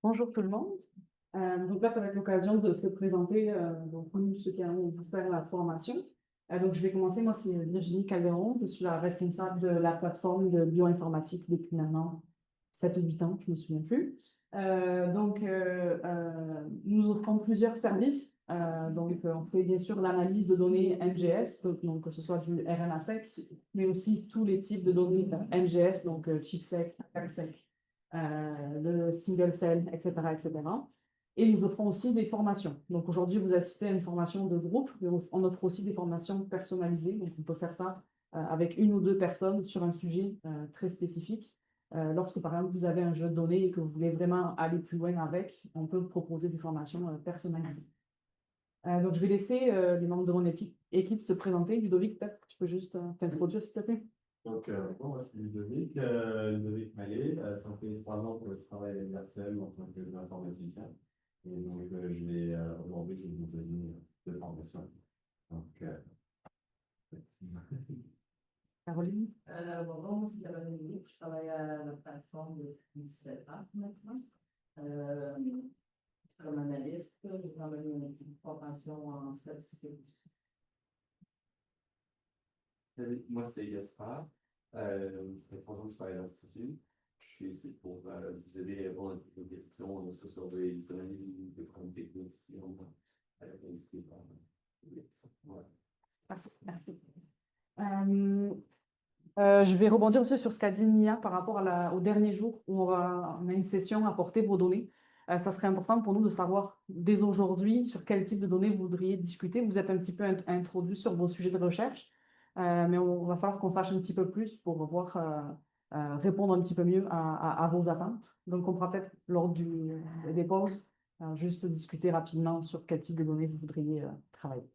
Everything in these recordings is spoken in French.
Bonjour tout le monde. Donc là, ça va être l'occasion de se présenter, donc nous, ceux qui allons vous faire la formation. Donc je vais commencer, moi c'est Virginie Calderon, je suis la responsable de la plateforme de bioinformatique depuis maintenant 7 ou 8 ans, je ne me souviens plus. Nous offrons plusieurs services. On fait bien sûr l'analyse de données NGS, donc que ce soit du RNA-seq, mais aussi tous les types de données NGS, donc ChIP-seq, CAC-seq, le single cell, etc., etc. Et nous offrons aussi des formations. Donc aujourd'hui, vous assistez à une formation de groupe, mais on offre aussi des formations personnalisées. Donc on peut faire ça avec une ou deux personnes sur un sujet très spécifique. Lorsque par exemple vous avez un jeu de données et que vous voulez vraiment aller plus loin avec, on peut proposer des formations personnalisées. Donc je vais laisser les membres de mon équipe se présenter. Ludovic, peut-être que tu peux juste t'introduire s'il te plaît. Moi, c'est Ludovic Mallet. Ça me fait 3 ans que je travaille à l'URCM en tant qu'informaticien. Et donc, aujourd'hui, je vais vous donner deux formations. Donc, Caroline. Bonjour, moi c'est Caroline Louis, je travaille à la plateforme depuis 7 ans maintenant. Comme analyste, j'ai travaillé une formation en statistique aussi. moi, c'est Gaspard. Ça fait 3 ans que je travaille à l'Institut. Je suis ici pour vous aider à répondre à toutes vos questions, soit sur des analyses de problèmes techniques, si on a la voilà. Parfait, merci. Je vais rebondir aussi sur ce qu'a dit Nia par rapport au dernier jour où on a une session à porter vos données. Ça serait important pour nous de savoir dès aujourd'hui sur quel type de données vous voudriez discuter. Vous êtes un petit peu introduit sur vos sujets de recherche, mais on va falloir qu'on sache un petit peu plus pour pouvoir répondre un petit peu mieux à vos attentes. Donc, on pourra peut-être, lors des pauses, juste discuter rapidement sur quel type de données vous voudriez travailler.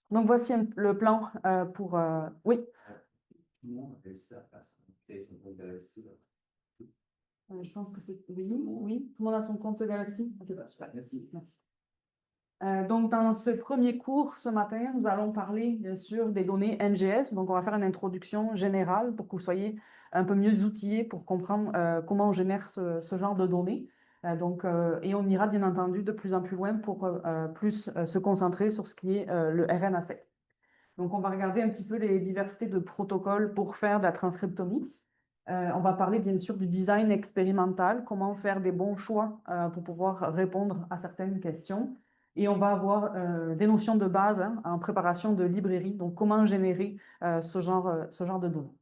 Donc, voici le plan pour... Oui, Tout le monde a réussi à faire créer son compte Galaxy. je pense que c'est... Oui, tout le monde a son compte Galaxy. Ok, super. Merci. Merci. Donc, dans ce premier cours, ce matin, nous allons parler, bien sûr, des données NGS. Donc, on va faire une introduction générale pour que vous soyez un peu mieux outillés pour comprendre comment on génère ce genre de données. Et on ira, bien entendu, de plus en plus loin pour plus se concentrer sur ce qui est le RNA-seq. Donc, on va regarder un petit peu les diversités de protocoles pour faire de la transcriptomie. On va parler, bien sûr, du design expérimental, comment faire des bons choix pour pouvoir répondre à certaines questions. Et on va avoir des notions de base en préparation de librairie, donc comment générer ce genre de données.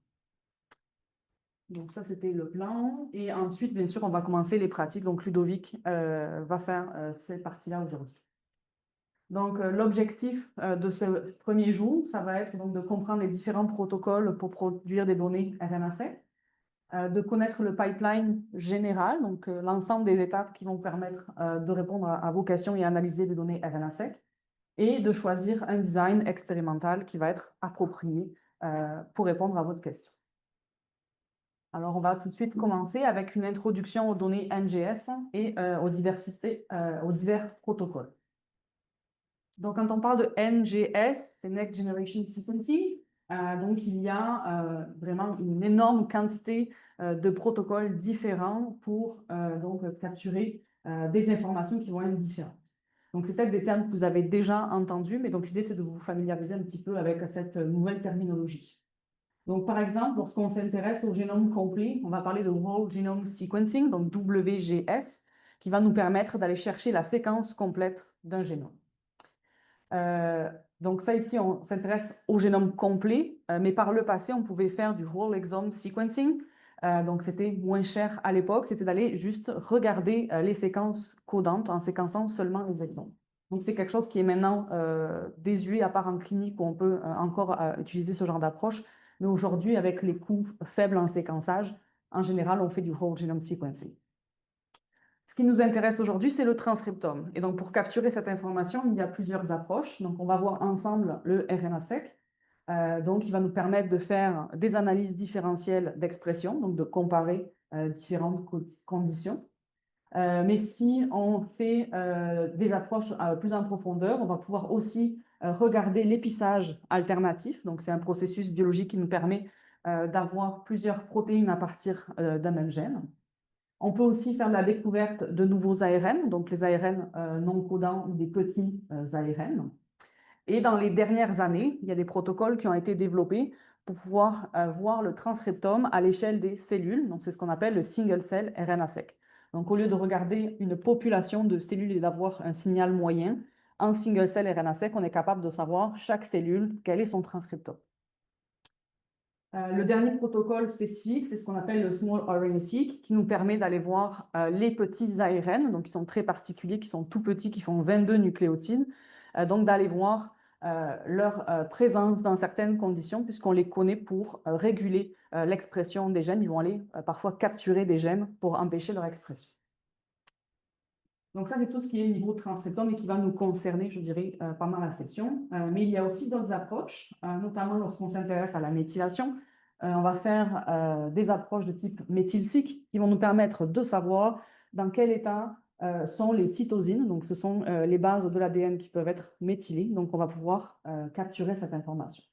Donc ça, c'était le plan. Et ensuite, bien sûr, on va commencer les pratiques. Donc Ludovic va faire cette partie-là aujourd'hui. Donc l'objectif de ce premier jour, ça va être donc de comprendre les différents protocoles pour produire des données RNA-seq, de connaître le pipeline général, donc l'ensemble des étapes qui vont permettre de répondre à vos questions et analyser les données RNA-seq, et de choisir un design expérimental qui va être approprié pour répondre à votre question. Alors, on va tout de suite commencer avec une introduction aux données NGS et aux divers protocoles. Donc, quand on parle de NGS, c'est Next Generation Sequencing. Donc, il y a vraiment une énorme quantité de protocoles différents pour capturer des informations qui vont être différentes. Donc, c'est peut-être des termes que vous avez déjà entendus, mais donc l'idée, c'est de vous familiariser un petit peu avec cette nouvelle terminologie. Donc, par exemple, lorsqu'on s'intéresse au génome complet, on va parler de Whole Genome Sequencing, donc WGS, qui va nous permettre d'aller chercher la séquence complète d'un génome. Donc ça ici, on s'intéresse au génome complet, mais par le passé, on pouvait faire du whole exome sequencing. Donc c'était moins cher à l'époque, c'était d'aller juste regarder les séquences codantes en séquençant seulement les exomes. Donc c'est quelque chose qui est maintenant désuet, à part en clinique où on peut encore utiliser ce genre d'approche. Mais aujourd'hui, avec les coûts faibles en séquençage, en général, on fait du whole genome sequencing. Ce qui nous intéresse aujourd'hui, c'est le transcriptome. Et donc, pour capturer cette information, il y a plusieurs approches. Donc, on va voir ensemble le RNA-seq. Donc, il va nous permettre de faire des analyses différentielles d'expression, donc de comparer différentes conditions. Mais si on fait des approches plus en profondeur, on va pouvoir aussi regarder l'épissage alternatif. Donc, c'est un processus biologique qui nous permet d'avoir plusieurs protéines à partir d'un même gène. On peut aussi faire la découverte de nouveaux ARN, donc les ARN non codants ou des petits ARN. Et dans les dernières années, il y a des protocoles qui ont été développés pour pouvoir voir le transcriptome à l'échelle des cellules. Donc, c'est ce qu'on appelle le single-cell RNA-seq. Donc, au lieu de regarder une population de cellules et d'avoir un signal moyen, en single-cell RNA-seq, on est capable de savoir chaque cellule, quel est son transcriptome. Le dernier protocole spécifique, c'est ce qu'on appelle le Small RNA-seq, qui nous permet d'aller voir les petits ARN, donc qui sont très particuliers, qui sont tout petits, qui font 22 nucléotides, donc d'aller voir leur présence dans certaines conditions, puisqu'on les connaît pour réguler l'expression des gènes. Ils vont aller parfois capturer des gènes pour empêcher leur expression. Donc ça, c'est tout ce qui est niveau transcriptome et qui va nous concerner, je dirais, pendant la session. Mais il y a aussi d'autres approches, notamment lorsqu'on s'intéresse à la méthylation. On va faire des approches de type méthylsic qui vont nous permettre de savoir dans quel état sont les cytosines. Donc, ce sont les bases de l'ADN qui peuvent être méthylées. Donc, on va pouvoir capturer cette information.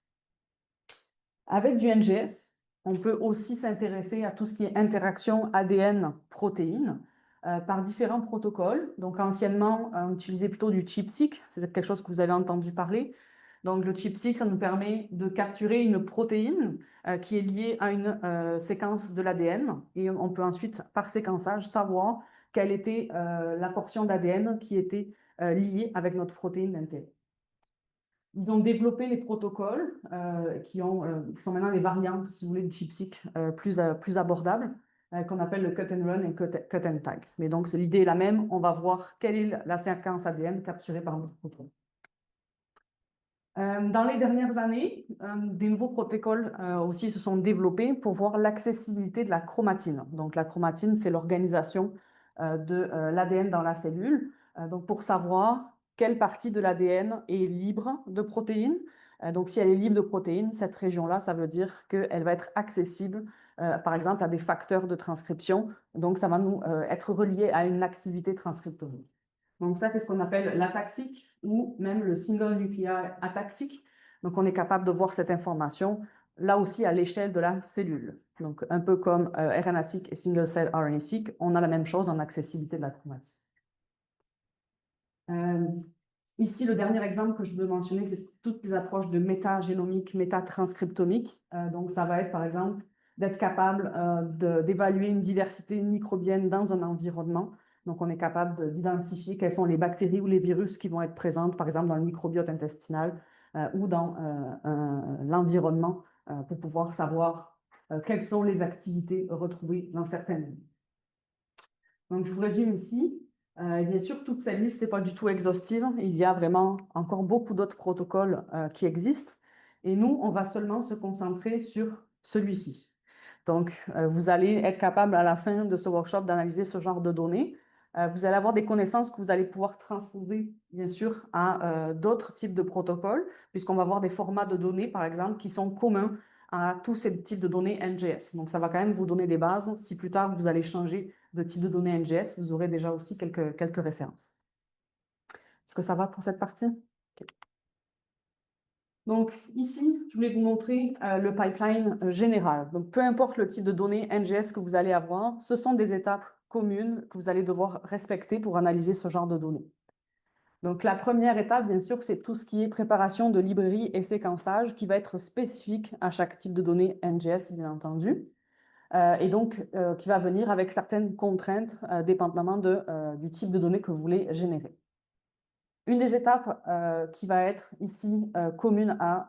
Avec du NGS, on peut aussi s'intéresser à tout ce qui est interaction ADN-protéines par différents protocoles. Donc, anciennement, on utilisait plutôt du ChIP-seq, c'est quelque chose que vous avez entendu parler. Donc, le ChIP-seq, ça nous permet de capturer une protéine qui est liée à une séquence de l'ADN. Et on peut ensuite, par séquençage, savoir quelle était la portion d'ADN qui était liée avec notre protéine d'intérêt. Ils ont développé les protocoles qui sont maintenant des variantes, si vous voulez, du ChIP-seq plus abordables, qu'on appelle le cut and run et cut and tag. Mais donc, l'idée est la même. On va voir quelle est la séquence ADN capturée par notre protocole. Dans les dernières années, des nouveaux protocoles aussi se sont développés pour voir l'accessibilité de la chromatine. Donc, la chromatine, c'est l'organisation de l'ADN dans la cellule. Donc, pour savoir quelle partie de l'ADN est libre de protéines. Donc, si elle est libre de protéines, cette région-là, ça veut dire qu'elle va être accessible, par exemple, à des facteurs de transcription. Donc, ça va nous être relié à une activité transcriptomique. Donc, ça, c'est ce qu'on appelle l'ataxique ou même le single nuclear ataxique. Donc, on est capable de voir cette information là aussi à l'échelle de la cellule. Donc, un peu comme RNA-seq et single-cell RNA-seq, on a la même chose en accessibilité de la chromatine. Ici, le dernier exemple que je veux mentionner, c'est toutes les approches de métagénomique, métatranscriptomique. Donc, ça va être, par exemple, d'être capable d'évaluer une diversité microbienne dans un environnement. Donc, on est capable d'identifier quelles sont les bactéries ou les virus qui vont être présentes, par exemple, dans le microbiote intestinal ou dans l'environnement pour pouvoir savoir quelles sont les activités retrouvées dans certaines. Donc, je vous résume ici. Bien sûr, toute cette liste n'est pas du tout exhaustive. Il y a vraiment encore beaucoup d'autres protocoles qui existent. Et nous, on va seulement se concentrer sur celui-ci. Donc, vous allez être capable à la fin de ce workshop d'analyser ce genre de données. Vous allez avoir des connaissances que vous allez pouvoir transposer, bien sûr, à d'autres types de protocoles, puisqu'on va avoir des formats de données, par exemple, qui sont communs à tous ces types de données NGS. Donc, ça va quand même vous donner des bases. Si plus tard, vous allez changer de type de données NGS, vous aurez déjà aussi quelques références. Est-ce que ça va pour cette partie? Okay. Donc, ici, je voulais vous montrer le pipeline général. Donc, peu importe le type de données NGS que vous allez avoir, ce sont des étapes communes que vous allez devoir respecter pour analyser ce genre de données. Donc, la première étape, bien sûr, c'est tout ce qui est préparation de librairie et séquençage qui va être spécifique à chaque type de données NGS, bien entendu. Et donc, qui va venir avec certaines contraintes dépendamment du type de données que vous voulez générer. Une des étapes qui va être ici commune à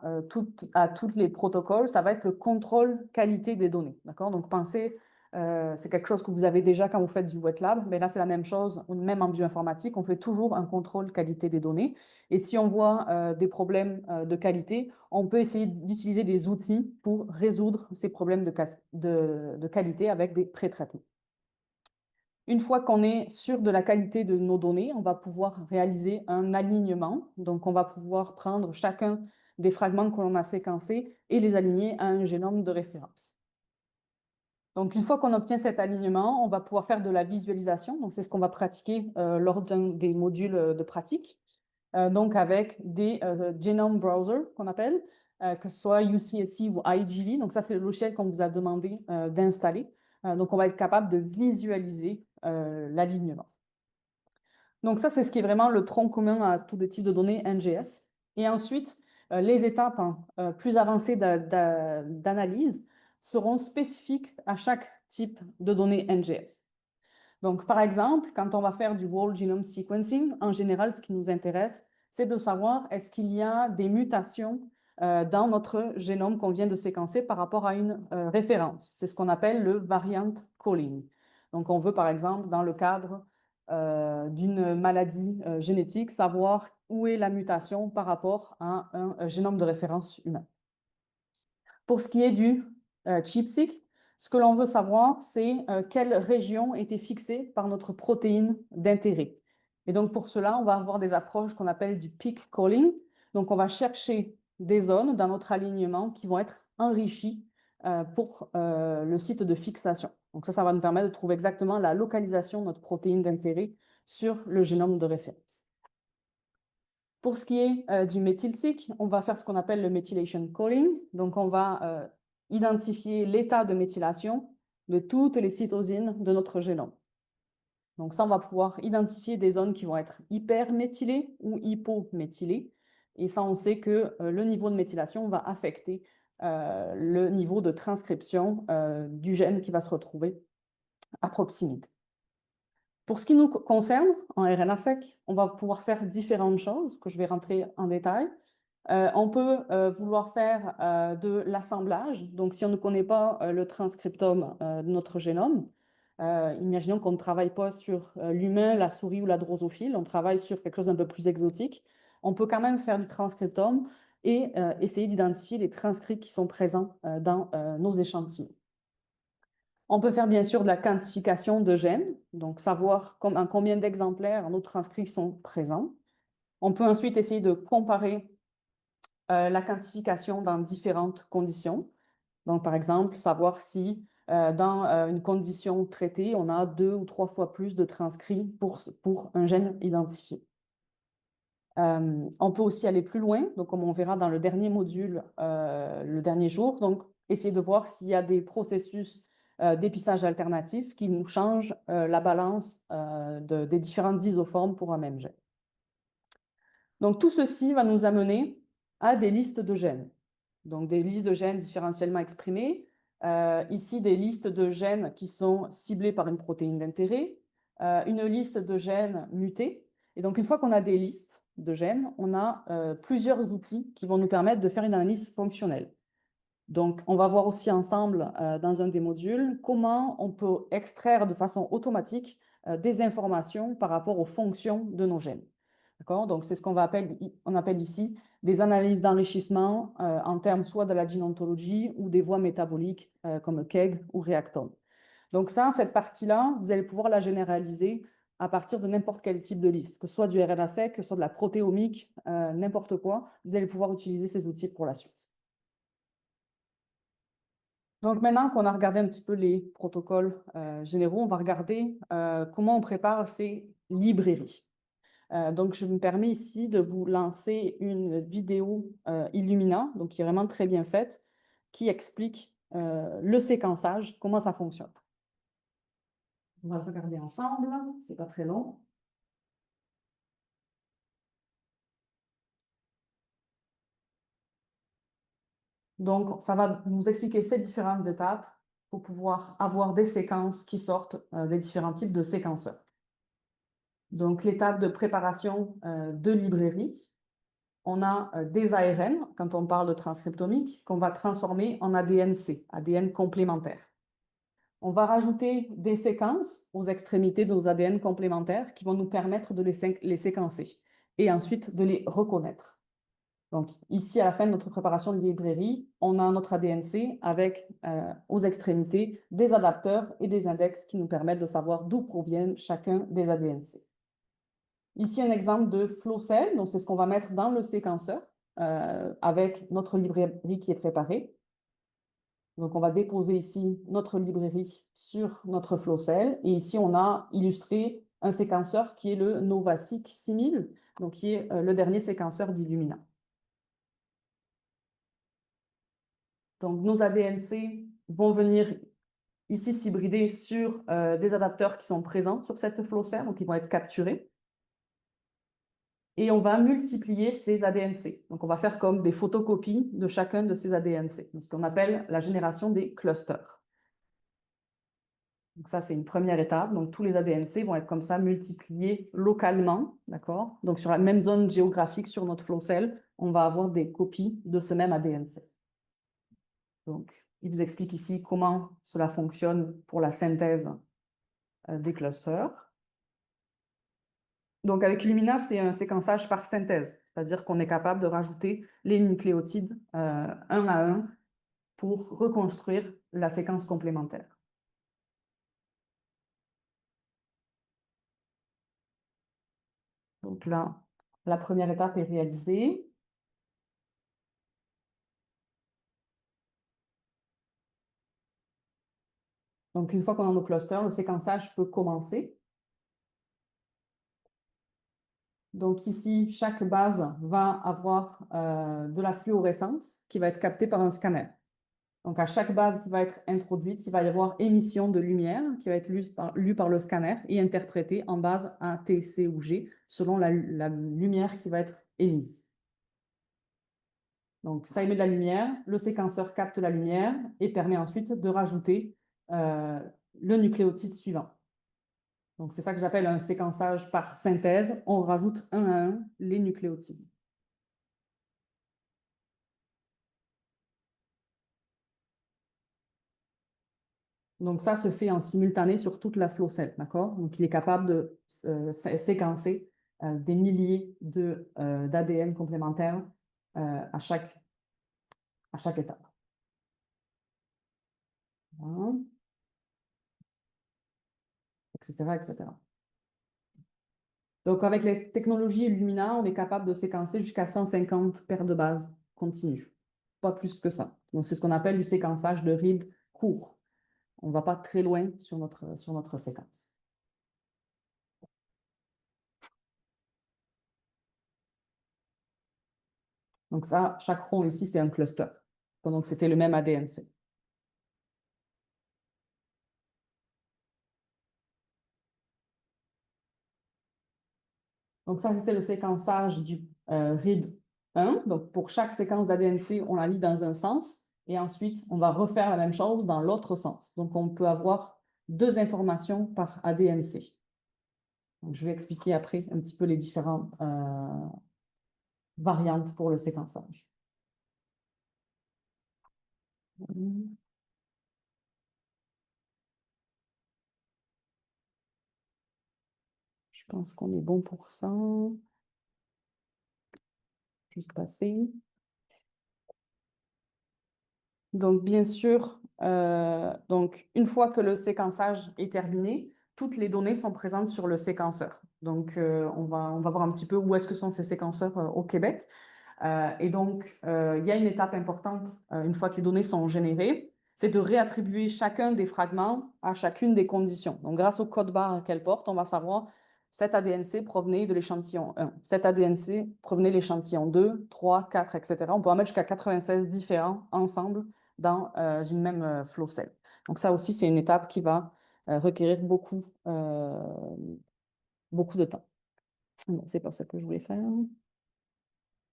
tous les protocoles, ça va être le contrôle qualité des données. D'accord? Donc, pensez, c'est quelque chose que vous avez déjà quand vous faites du wet lab, mais là, c'est la même chose, même en bioinformatique, on fait toujours un contrôle qualité des données. Et si on voit des problèmes de qualité, on peut essayer d'utiliser des outils pour résoudre ces problèmes de qualité avec des pré-traitements. Une fois qu'on est sûr de la qualité de nos données, on va pouvoir réaliser un alignement. Donc, on va pouvoir prendre chacun des fragments que l'on a séquencés et les aligner à un génome de référence. Donc, une fois qu'on obtient cet alignement, on va pouvoir faire de la visualisation. Donc, c'est ce qu'on va pratiquer lors d'un des modules de pratique. Donc, avec des genome browsers qu'on appelle. que ce soit UCSC ou IGV. Donc ça, c'est le logiciel qu'on vous a demandé d'installer. Donc on va être capable de visualiser l'alignement. Donc ça, c'est ce qui est vraiment le tronc commun à tous les types de données NGS. Et ensuite, les étapes plus avancées d'analyse seront spécifiques à chaque type de données NGS. Donc, par exemple, quand on va faire du whole genome sequencing, en général, ce qui nous intéresse, c'est de savoir est-ce qu'il y a des mutations dans notre génome qu'on vient de séquencer par rapport à une référence. C'est ce qu'on appelle le variant calling. Donc, on veut, par exemple, dans le cadre d'une maladie génétique, savoir où est la mutation par rapport à un génome de référence humain. Pour ce qui est du ChIP-seq, ce que l'on veut savoir, c'est quelle région était fixée par notre protéine d'intérêt. Et donc, pour cela, on va avoir des approches qu'on appelle du peak calling. Donc, on va chercher des zones dans notre alignement qui vont être enrichies pour le site de fixation. Donc, ça va nous permettre de trouver exactement la localisation de notre protéine d'intérêt sur le génome de référence. Pour ce qui est du méthylseq, on va faire ce qu'on appelle le methylation calling. Donc, on va identifier l'état de méthylation de toutes les cytosines de notre génome. Donc ça, on va pouvoir identifier des zones qui vont être hyperméthylées ou hypométhylées. Et ça, on sait que le niveau de méthylation va affecter le niveau de transcription du gène qui va se retrouver à proximité. Pour ce qui nous concerne, en RNA-seq, on va pouvoir faire différentes choses que je vais rentrer en détail. On peut vouloir faire de l'assemblage. Donc, si on ne connaît pas le transcriptome de notre génome, imaginons qu'on ne travaille pas sur l'humain, la souris ou la drosophile, on travaille sur quelque chose d'un peu plus exotique. On peut quand même faire du transcriptome et essayer d'identifier les transcrits qui sont présents dans nos échantillons. On peut faire bien sûr de la quantification de gènes, donc savoir combien d'exemplaires nos transcrits sont présents. On peut ensuite essayer de comparer la quantification dans différentes conditions. Donc, par exemple, savoir si dans une condition traitée, on a 2 ou 3 fois plus de transcrits pour un gène identifié. On peut aussi aller plus loin, donc comme on verra dans le dernier module, le dernier jour, donc essayer de voir s'il y a des processus d'épissage alternatifs qui nous changent la balance des différentes isoformes pour un même gène. Donc tout ceci va nous amener à des listes de gènes. Donc des listes de gènes différentiellement exprimées. Ici, des listes de gènes qui sont ciblés par une protéine d'intérêt. Une liste de gènes mutés. Et donc une fois qu'on a des listes de gènes, on a plusieurs outils qui vont nous permettre de faire une analyse fonctionnelle. Donc on va voir aussi ensemble dans un des modules comment on peut extraire de façon automatique des informations par rapport aux fonctions de nos gènes. Donc, c'est ce qu'on appelle ici des analyses d'enrichissement en termes soit de la gene ontologie ou des voies métaboliques comme KEGG ou réactome. Donc ça, cette partie-là, vous allez pouvoir la généraliser à partir de n'importe quel type de liste, que ce soit du RNA-seq, que ce soit de la protéomique, n'importe quoi, vous allez pouvoir utiliser ces outils pour la suite. Donc maintenant qu'on a regardé un petit peu les protocoles généraux, on va regarder comment on prépare ces librairies. Donc, je me permets ici de vous lancer une vidéo Illumina, donc qui est vraiment très bien faite, qui explique le séquençage, comment ça fonctionne. On va le regarder ensemble, c'est pas très long. Donc, ça va nous expliquer ces différentes étapes pour pouvoir avoir des séquences qui sortent des différents types de séquenceurs. Donc, l'étape de préparation de librairie. On a des ARN, quand on parle de transcriptomique, qu'on va transformer en ADN-C, ADN complémentaire. On va rajouter des séquences aux extrémités de nos ADN complémentaires qui vont nous permettre de les séquencer et ensuite de les reconnaître. Donc ici, à la fin de notre préparation de librairie, on a notre ADN-C avec aux extrémités des adapteurs et des index qui nous permettent de savoir d'où proviennent chacun des ADN-C. Ici, un exemple de flow cell, donc c'est ce qu'on va mettre dans le séquenceur avec notre librairie qui est préparée. Donc, on va déposer ici notre librairie sur notre flow cell. Et ici, on a illustré un séquenceur qui est le NovaSeq 6000, donc qui est le dernier séquenceur d'Illumina. Donc, nos ADNC vont venir ici s'hybrider sur des adapteurs qui sont présents sur cette flowcell, donc ils vont être capturés. Et on va multiplier ces ADNC. Donc, on va faire comme des photocopies de chacun de ces ADNC, ce qu'on appelle la génération des clusters. Donc, ça, c'est une première étape. Donc, tous les ADNC vont être comme ça multipliés localement, d'accord? Donc, sur la même zone géographique sur notre flow cell, on va avoir des copies de ce même ADNC. Donc, il vous explique ici comment cela fonctionne pour la synthèse des clusters. Donc, avec Illumina, c'est un séquençage par synthèse, c'est-à-dire qu'on est capable de rajouter les nucléotides un à un pour reconstruire la séquence complémentaire. Donc là, la première étape est réalisée. Donc, une fois qu'on a nos clusters, le séquençage peut commencer. Donc ici, chaque base va avoir de la fluorescence qui va être captée par un scanner. Donc à chaque base qui va être introduite, il va y avoir émission de lumière qui va être lue par le scanner et interprétée en base A, T, C ou G selon la lumière qui va être émise. Donc ça émet de la lumière, le séquenceur capte la lumière et permet ensuite de rajouter le nucléotide suivant. Donc, c'est ça que j'appelle un séquençage par synthèse. On rajoute un à un les nucléotides. Donc, ça se fait en simultané sur toute la flow cell, d'accord? Donc, il est capable de séquencer des milliers d'ADN complémentaires à chaque étape. Voilà. Etc., etc. Donc, avec les technologies Illumina, on est capable de séquencer jusqu'à 150 paires de bases continues. Pas plus que ça. Donc, c'est ce qu'on appelle du séquençage de read court. On ne va pas très loin sur notre séquence. Donc ça, chaque rond ici, c'est un cluster. Donc c'était le même ADNC. Donc ça, c'était le séquençage du read 1. Donc pour chaque séquence d'ADNC, on la lit dans un sens. Et ensuite, on va refaire la même chose dans l'autre sens. Donc on peut avoir 2 informations par ADNC. Donc, je vais expliquer après un petit peu les différentes variantes pour le séquençage. Je pense qu'on est bon pour ça. Juste passer. Donc, bien sûr, donc, une fois que le séquençage est terminé, toutes les données sont présentes sur le séquenceur. Donc, on va voir un petit peu où est-ce que sont ces séquenceurs au Québec. Et donc, il y a une étape importante, une fois que les données sont générées, c'est de réattribuer chacun des fragments à chacune des conditions. Donc, grâce au code barre qu'elle porte, on va savoir cet ADNC provenait de l'échantillon 1, cet ADNC provenait de l'échantillon 2, 3, 4, etc. On peut en mettre jusqu'à 96 différents ensemble dans une même flow cell. Donc, ça aussi, c'est une étape qui va requérir beaucoup de temps. Bon, c'est pas ça que je voulais faire.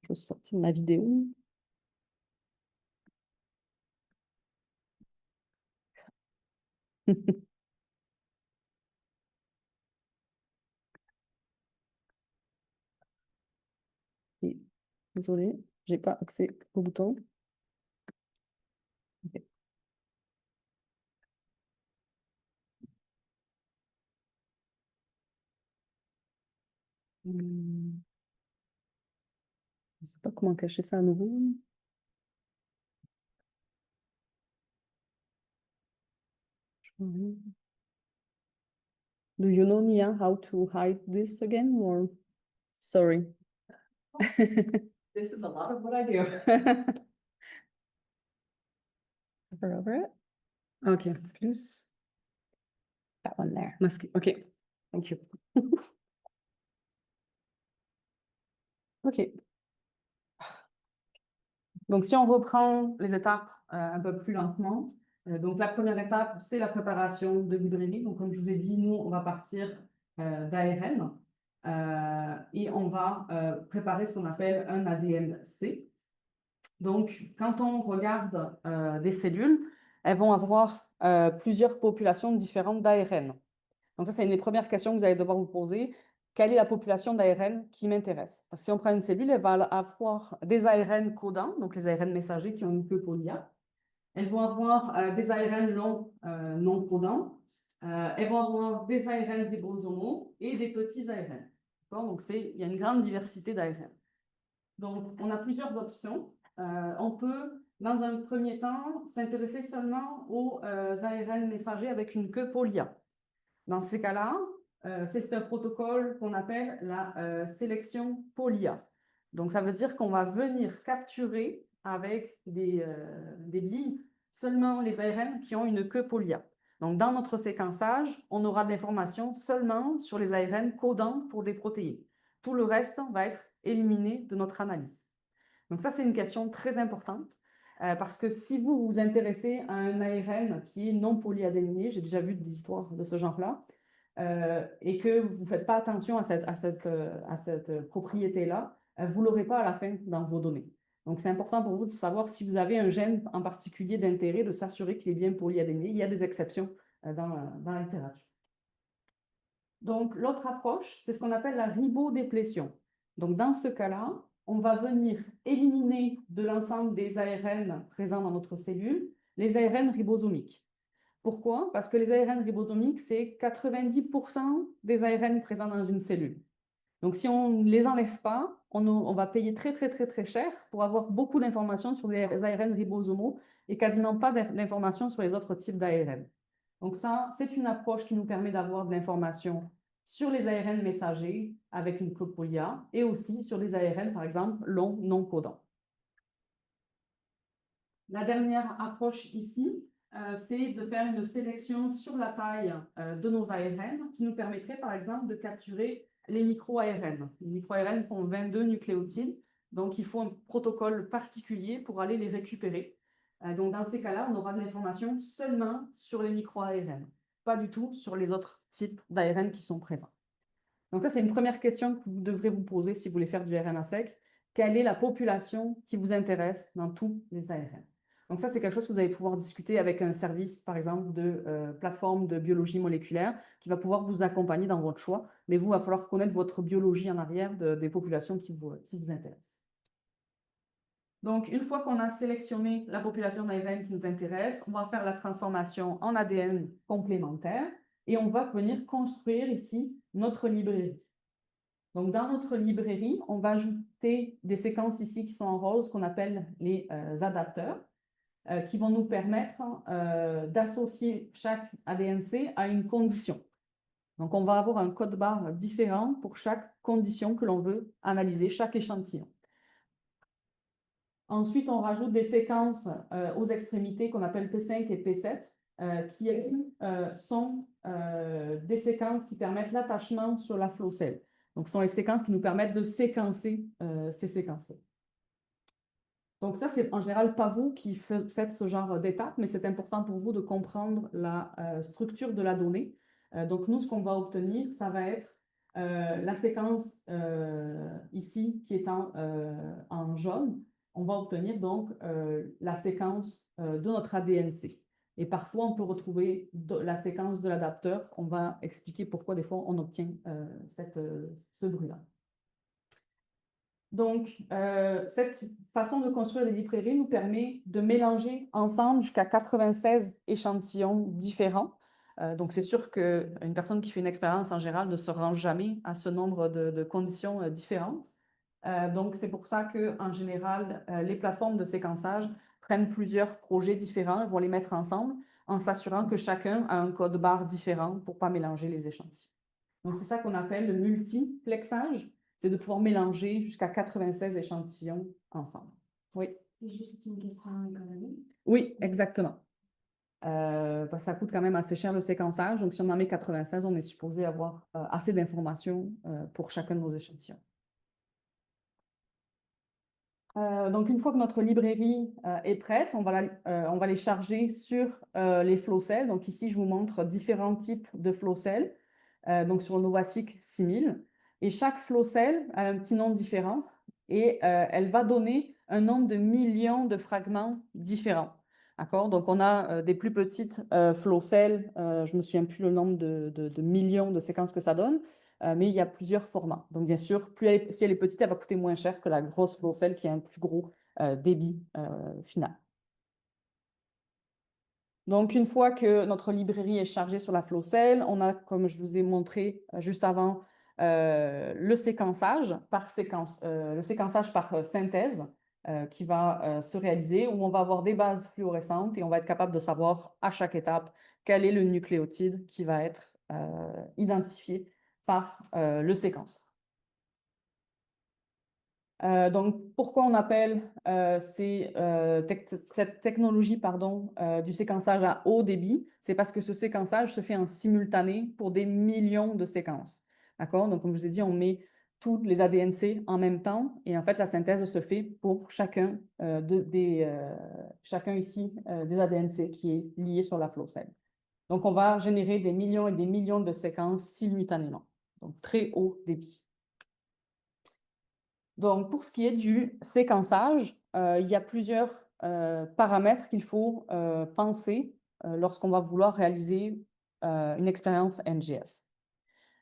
Je vais sortir ma vidéo. Désolée, je n'ai pas accès au bouton. Okay. Je ne sais pas comment cacher ça à nouveau. Do you know, Nia, how to hide this again? Or sorry. This is a lot of what I do. Over it. Okay, plus that one there. Masqué. Okay, thank you. OK. Donc, si on reprend les étapes un peu plus lentement. Donc, la première étape, c'est la préparation de librairie. Donc, comme je vous ai dit, nous, on va partir d'ARN et on va préparer ce qu'on appelle un ADN-C. Donc, quand on regarde des cellules, elles vont avoir plusieurs populations différentes d'ARN. Donc, ça, c'est une des premières questions que vous allez devoir vous poser. Quelle est la population d'ARN qui m'intéresse? Parce que si on prend une cellule, elle va avoir des ARN codants, donc les ARN messagers qui ont une queue polia. Elles vont avoir des ARN longs non codants. Elles vont avoir des ARN ribosomaux et des petits ARN. Donc, il y a une grande diversité d'ARN. Donc, on a plusieurs options. On peut, dans un premier temps, s'intéresser seulement aux ARN messagers avec une queue polia. Dans ces cas-là, c'est un protocole qu'on appelle la sélection polia. Donc, ça veut dire qu'on va venir capturer avec des billes seulement les ARN qui ont une queue polia. Donc, dans notre séquençage, on aura de l'information seulement sur les ARN codants pour des protéines. Tout le reste va être éliminé de notre analyse. Donc, ça, c'est une question très importante parce que si vous vous intéressez à un ARN qui est non polyadéniné, j'ai déjà vu des histoires de ce genre-là, et que vous ne faites pas attention à cette propriété-là, vous ne l'aurez pas à la fin dans vos données. Donc, c'est important pour vous de savoir si vous avez un gène en particulier d'intérêt, de s'assurer qu'il est bien polyadéniné. Il y a des exceptions dans la littérature. Donc, l'autre approche, c'est ce qu'on appelle la ribodéplétion. Donc, dans ce cas-là, on va venir éliminer de l'ensemble des ARN présents dans notre cellule les ARN ribosomiques. Pourquoi? Parce que les ARN ribosomiques, c'est 90% des ARN présents dans une cellule. Donc, si on ne les enlève pas, on va payer très, très, très, très cher pour avoir beaucoup d'informations sur les ARN ribosomaux et quasiment pas d'informations sur les autres types d'ARN. Donc, ça, c'est une approche qui nous permet d'avoir de l'information sur les ARN messagers avec une queue polia et aussi sur les ARN, par exemple, longs non codants. La dernière approche ici, c'est de faire une sélection sur la taille de nos ARN qui nous permettrait, par exemple, de capturer les micro-ARN. Les micro-ARN font 22 nucléotides, donc il faut un protocole particulier pour aller les récupérer. Donc, dans ces cas-là, on aura de l'information seulement sur les micro-ARN, pas du tout sur les autres types d'ARN qui sont présents. Donc, ça, c'est une première question que vous devrez vous poser si vous voulez faire du RNA sec. Quelle est la population qui vous intéresse dans tous les ARN? Donc, ça, c'est quelque chose que vous allez pouvoir discuter avec un service, par exemple, de plateforme de biologie moléculaire qui va pouvoir vous accompagner dans votre choix. Mais vous, il va falloir connaître votre biologie en arrière des populations qui vous intéressent. Donc, une fois qu'on a sélectionné la population d'ARN qui nous intéresse, on va faire la transformation en ADN complémentaire et on va venir construire ici notre librairie. Donc, dans notre librairie, on va ajouter des séquences ici qui sont en rose qu'on appelle les adapteurs qui vont nous permettre d'associer chaque ADN-C à une condition. Donc, on va avoir un code barre différent pour chaque condition que l'on veut analyser, chaque échantillon. Ensuite, on rajoute des séquences aux extrémités qu'on appelle P5 et P7, qui sont des séquences qui permettent l'attachement sur la flow cell. Donc, ce sont les séquences qui nous permettent de séquencer ces séquences-là. Donc, ça, c'est en général pas vous qui faites ce genre d'étape, mais c'est important pour vous de comprendre la structure de la donnée. Donc, nous, ce qu'on va obtenir, ça va être la séquence ici qui est en jaune. On va obtenir donc la séquence de notre ADN-C. Et parfois, on peut retrouver la séquence de l'adapteur. On va expliquer pourquoi des fois on obtient ce bruit-là. Donc, cette façon de construire les librairies nous permet de mélanger ensemble jusqu'à 96 échantillons différents. Donc, c'est sûr qu'une personne qui fait une expérience en général ne se rend jamais à ce nombre de conditions différentes. Donc, c'est pour ça qu'en général, les plateformes de séquençage prennent plusieurs projets différents et vont les mettre ensemble en s'assurant que chacun a un code barre différent pour ne pas mélanger les échantillons. Donc, c'est ça qu'on appelle le multiplexage, c'est de pouvoir mélanger jusqu'à 96 échantillons ensemble. Oui. C'est juste une question économique. Oui, exactement. Parce que ça coûte quand même assez cher le séquençage. Donc, si on en met 96, on est supposé avoir assez d'informations pour chacun de nos échantillons. Donc, une fois que notre librairie est prête, on va les charger sur les flow cells. Donc, ici, je vous montre différents types de flow cells, donc sur NovaSeq 6000. Et chaque flow cell a un petit nom différent et elle va donner un nombre de millions de fragments différents. D'accord? Donc, on a des plus petites flow cells. Je ne me souviens plus le nombre de millions de séquences que ça donne. Mais il y a plusieurs formats. Donc, bien sûr, si elle est petite, elle va coûter moins cher que la grosse flow cell qui a un plus gros débit final. Donc, une fois que notre librairie est chargée sur la flow cell, on a, comme je vous ai montré juste avant, le séquençage par synthèse qui va se réaliser, où on va avoir des bases fluorescentes et on va être capable de savoir à chaque étape quel est le nucléotide qui va être identifié par le séquenceur. Donc, pourquoi on appelle cette technologie du séquençage à haut débit? C'est parce que ce séquençage se fait en simultané pour des millions de séquences. D'accord? Donc, comme je vous ai dit, on met tous les ADN-C en même temps et en fait, la synthèse se fait pour chacun ici des ADN-C qui est lié sur la flow cell. Donc, on va générer des millions et des millions de séquences simultanément. Donc, très haut débit. Donc, pour ce qui est du séquençage, il y a plusieurs paramètres qu'il faut penser lorsqu'on va vouloir réaliser une expérience NGS.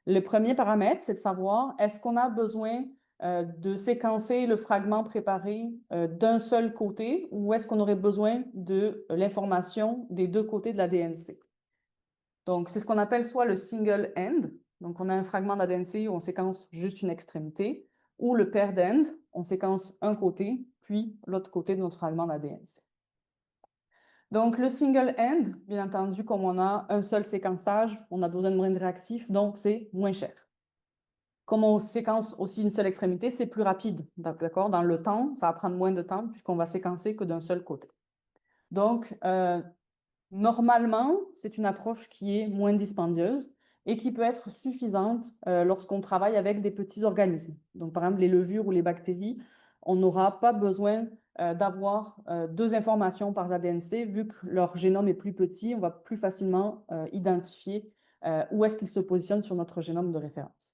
Le premier paramètre, c'est de savoir est-ce qu'on a besoin de séquencer le fragment préparé d'un seul côté ou est-ce qu'on aurait besoin de l'information des deux côtés de la DNC. Donc, c'est ce qu'on appelle soit le single end, donc on a un fragment d'ADN-C où on séquence juste une extrémité, ou le paired end, on séquence un côté, puis l'autre côté de notre fragment d'ADN-C. Donc, le single end, bien entendu, comme on a un seul séquençage, on a besoin de moins de réactifs, donc c'est moins cher. Comme on séquence aussi une seule extrémité, c'est plus rapide, d'accord? Dans le temps, ça va prendre moins de temps puisqu'on va séquencer que d'un seul côté. Donc, normalement, c'est une approche qui est moins dispendieuse et qui peut être suffisante lorsqu'on travaille avec des petits organismes. Donc, par exemple, les levures ou les bactéries, on n'aura pas besoin d'avoir deux informations par ADN-C, vu que leur génome est plus petit, on va plus facilement identifier où est-ce qu'il se positionne sur notre génome de référence.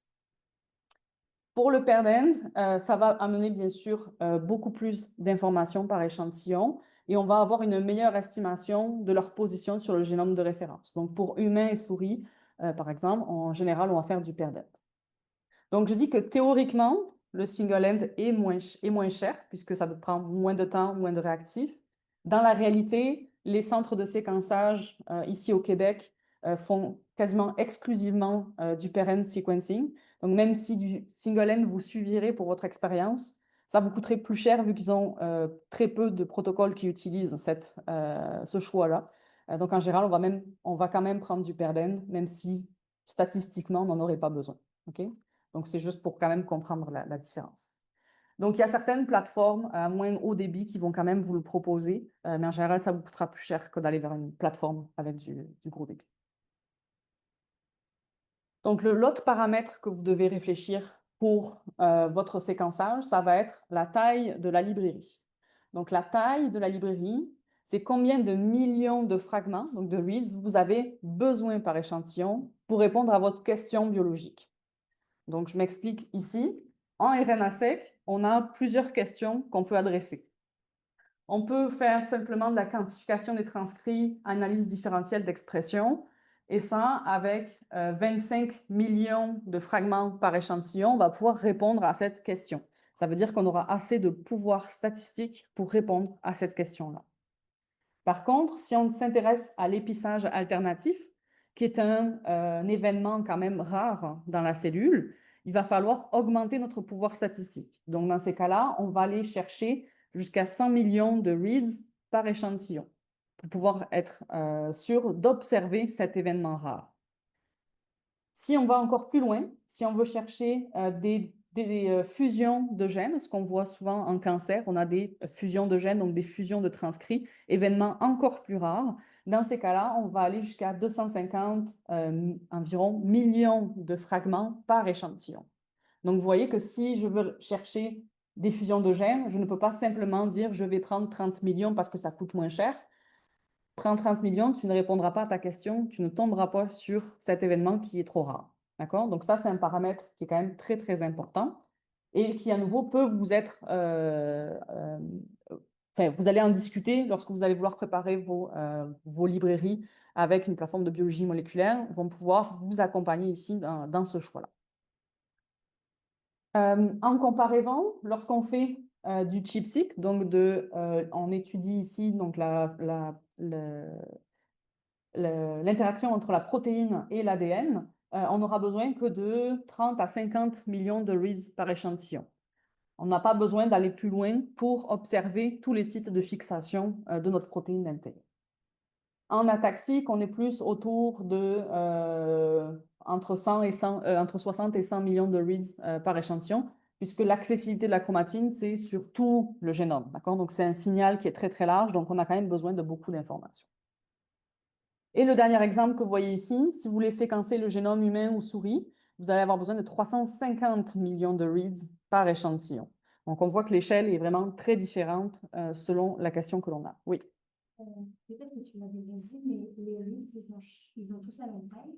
Pour le paired end, ça va amener bien sûr beaucoup plus d'informations par échantillon et on va avoir une meilleure estimation de leur position sur le génome de référence. Donc, pour humains et souris, par exemple, en général, on va faire du paired end. Donc, je dis que théoriquement, le single end est moins cher puisque ça prend moins de temps, moins de réactifs. Dans la réalité, les centres de séquençage ici au Québec font quasiment exclusivement du paired end sequencing. Donc, même si du single end vous suffirait pour votre expérience, ça vous coûterait plus cher vu qu'ils ont très peu de protocoles qui utilisent ce choix-là. Donc, en général, on va quand même prendre du paired end, même si statistiquement, on n'en aurait pas besoin. OK? Donc, c'est juste pour quand même comprendre la différence. Donc, il y a certaines plateformes à moins haut débit qui vont quand même vous le proposer, mais en général, ça vous coûtera plus cher que d'aller vers une plateforme avec du gros débit. Donc, l'autre paramètre que vous devez réfléchir pour votre séquençage, ça va être la taille de la librairie. Donc, la taille de la librairie, c'est combien de millions de fragments, donc de reads, vous avez besoin par échantillon pour répondre à votre question biologique. Donc, je m'explique ici. En RNA-seq, on a plusieurs questions qu'on peut adresser. On peut faire simplement de la quantification des transcrits, analyse différentielle d'expression, et ça, avec 25 millions de fragments par échantillon, on va pouvoir répondre à cette question. Ça veut dire qu'on aura assez de pouvoir statistique pour répondre à cette question-là. Par contre, si on s'intéresse à l'épissage alternatif, qui est un événement quand même rare dans la cellule, il va falloir augmenter notre pouvoir statistique. Donc, dans ces cas-là, on va aller chercher jusqu'à 100 millions de reads par échantillon pour pouvoir être sûr d'observer cet événement rare. Si on va encore plus loin, si on veut chercher des fusions de gènes, ce qu'on voit souvent en cancer, on a des fusions de gènes, donc des fusions de transcrits, événements encore plus rares. Dans ces cas-là, on va aller jusqu'à 250 environ millions de fragments par échantillon. Donc, vous voyez que si je veux chercher des fusions de gènes, je ne peux pas simplement dire je vais prendre 30 millions parce que ça coûte moins cher. Prends 30 millions, tu ne répondras pas à ta question, tu ne tomberas pas sur cet événement qui est trop rare. D'accord? Donc ça, c'est un paramètre qui est quand même très, très important et qui, à nouveau, peut vous être... enfin, vous allez en discuter lorsque vous allez vouloir préparer vos librairies avec une plateforme de biologie moléculaire, vont pouvoir vous accompagner ici dans ce choix-là. En comparaison, lorsqu'on fait du ChIP-seq, donc on étudie ici donc l'interaction entre la protéine et l'ADN, on n'aura besoin que de 30 à 50 millions de reads par échantillon. On n'a pas besoin d'aller plus loin pour observer tous les sites de fixation de notre protéine d'intérêt. En ataxique, on est plus autour de entre 60 et 100 millions de reads par échantillon, puisque l'accessibilité de la chromatine, c'est sur tout le génome. D'accord? Donc, c'est un signal qui est très, très large, donc on a quand même besoin de beaucoup d'informations. Et le dernier exemple que vous voyez ici, si vous voulez séquencer le génome humain ou souris, vous allez avoir besoin de 350 millions de reads par échantillon. Donc, on voit que l'échelle est vraiment très différente selon la question que l'on a. Oui. Peut-être que tu l'avais déjà dit, mais les reads, ils ont tous la même taille.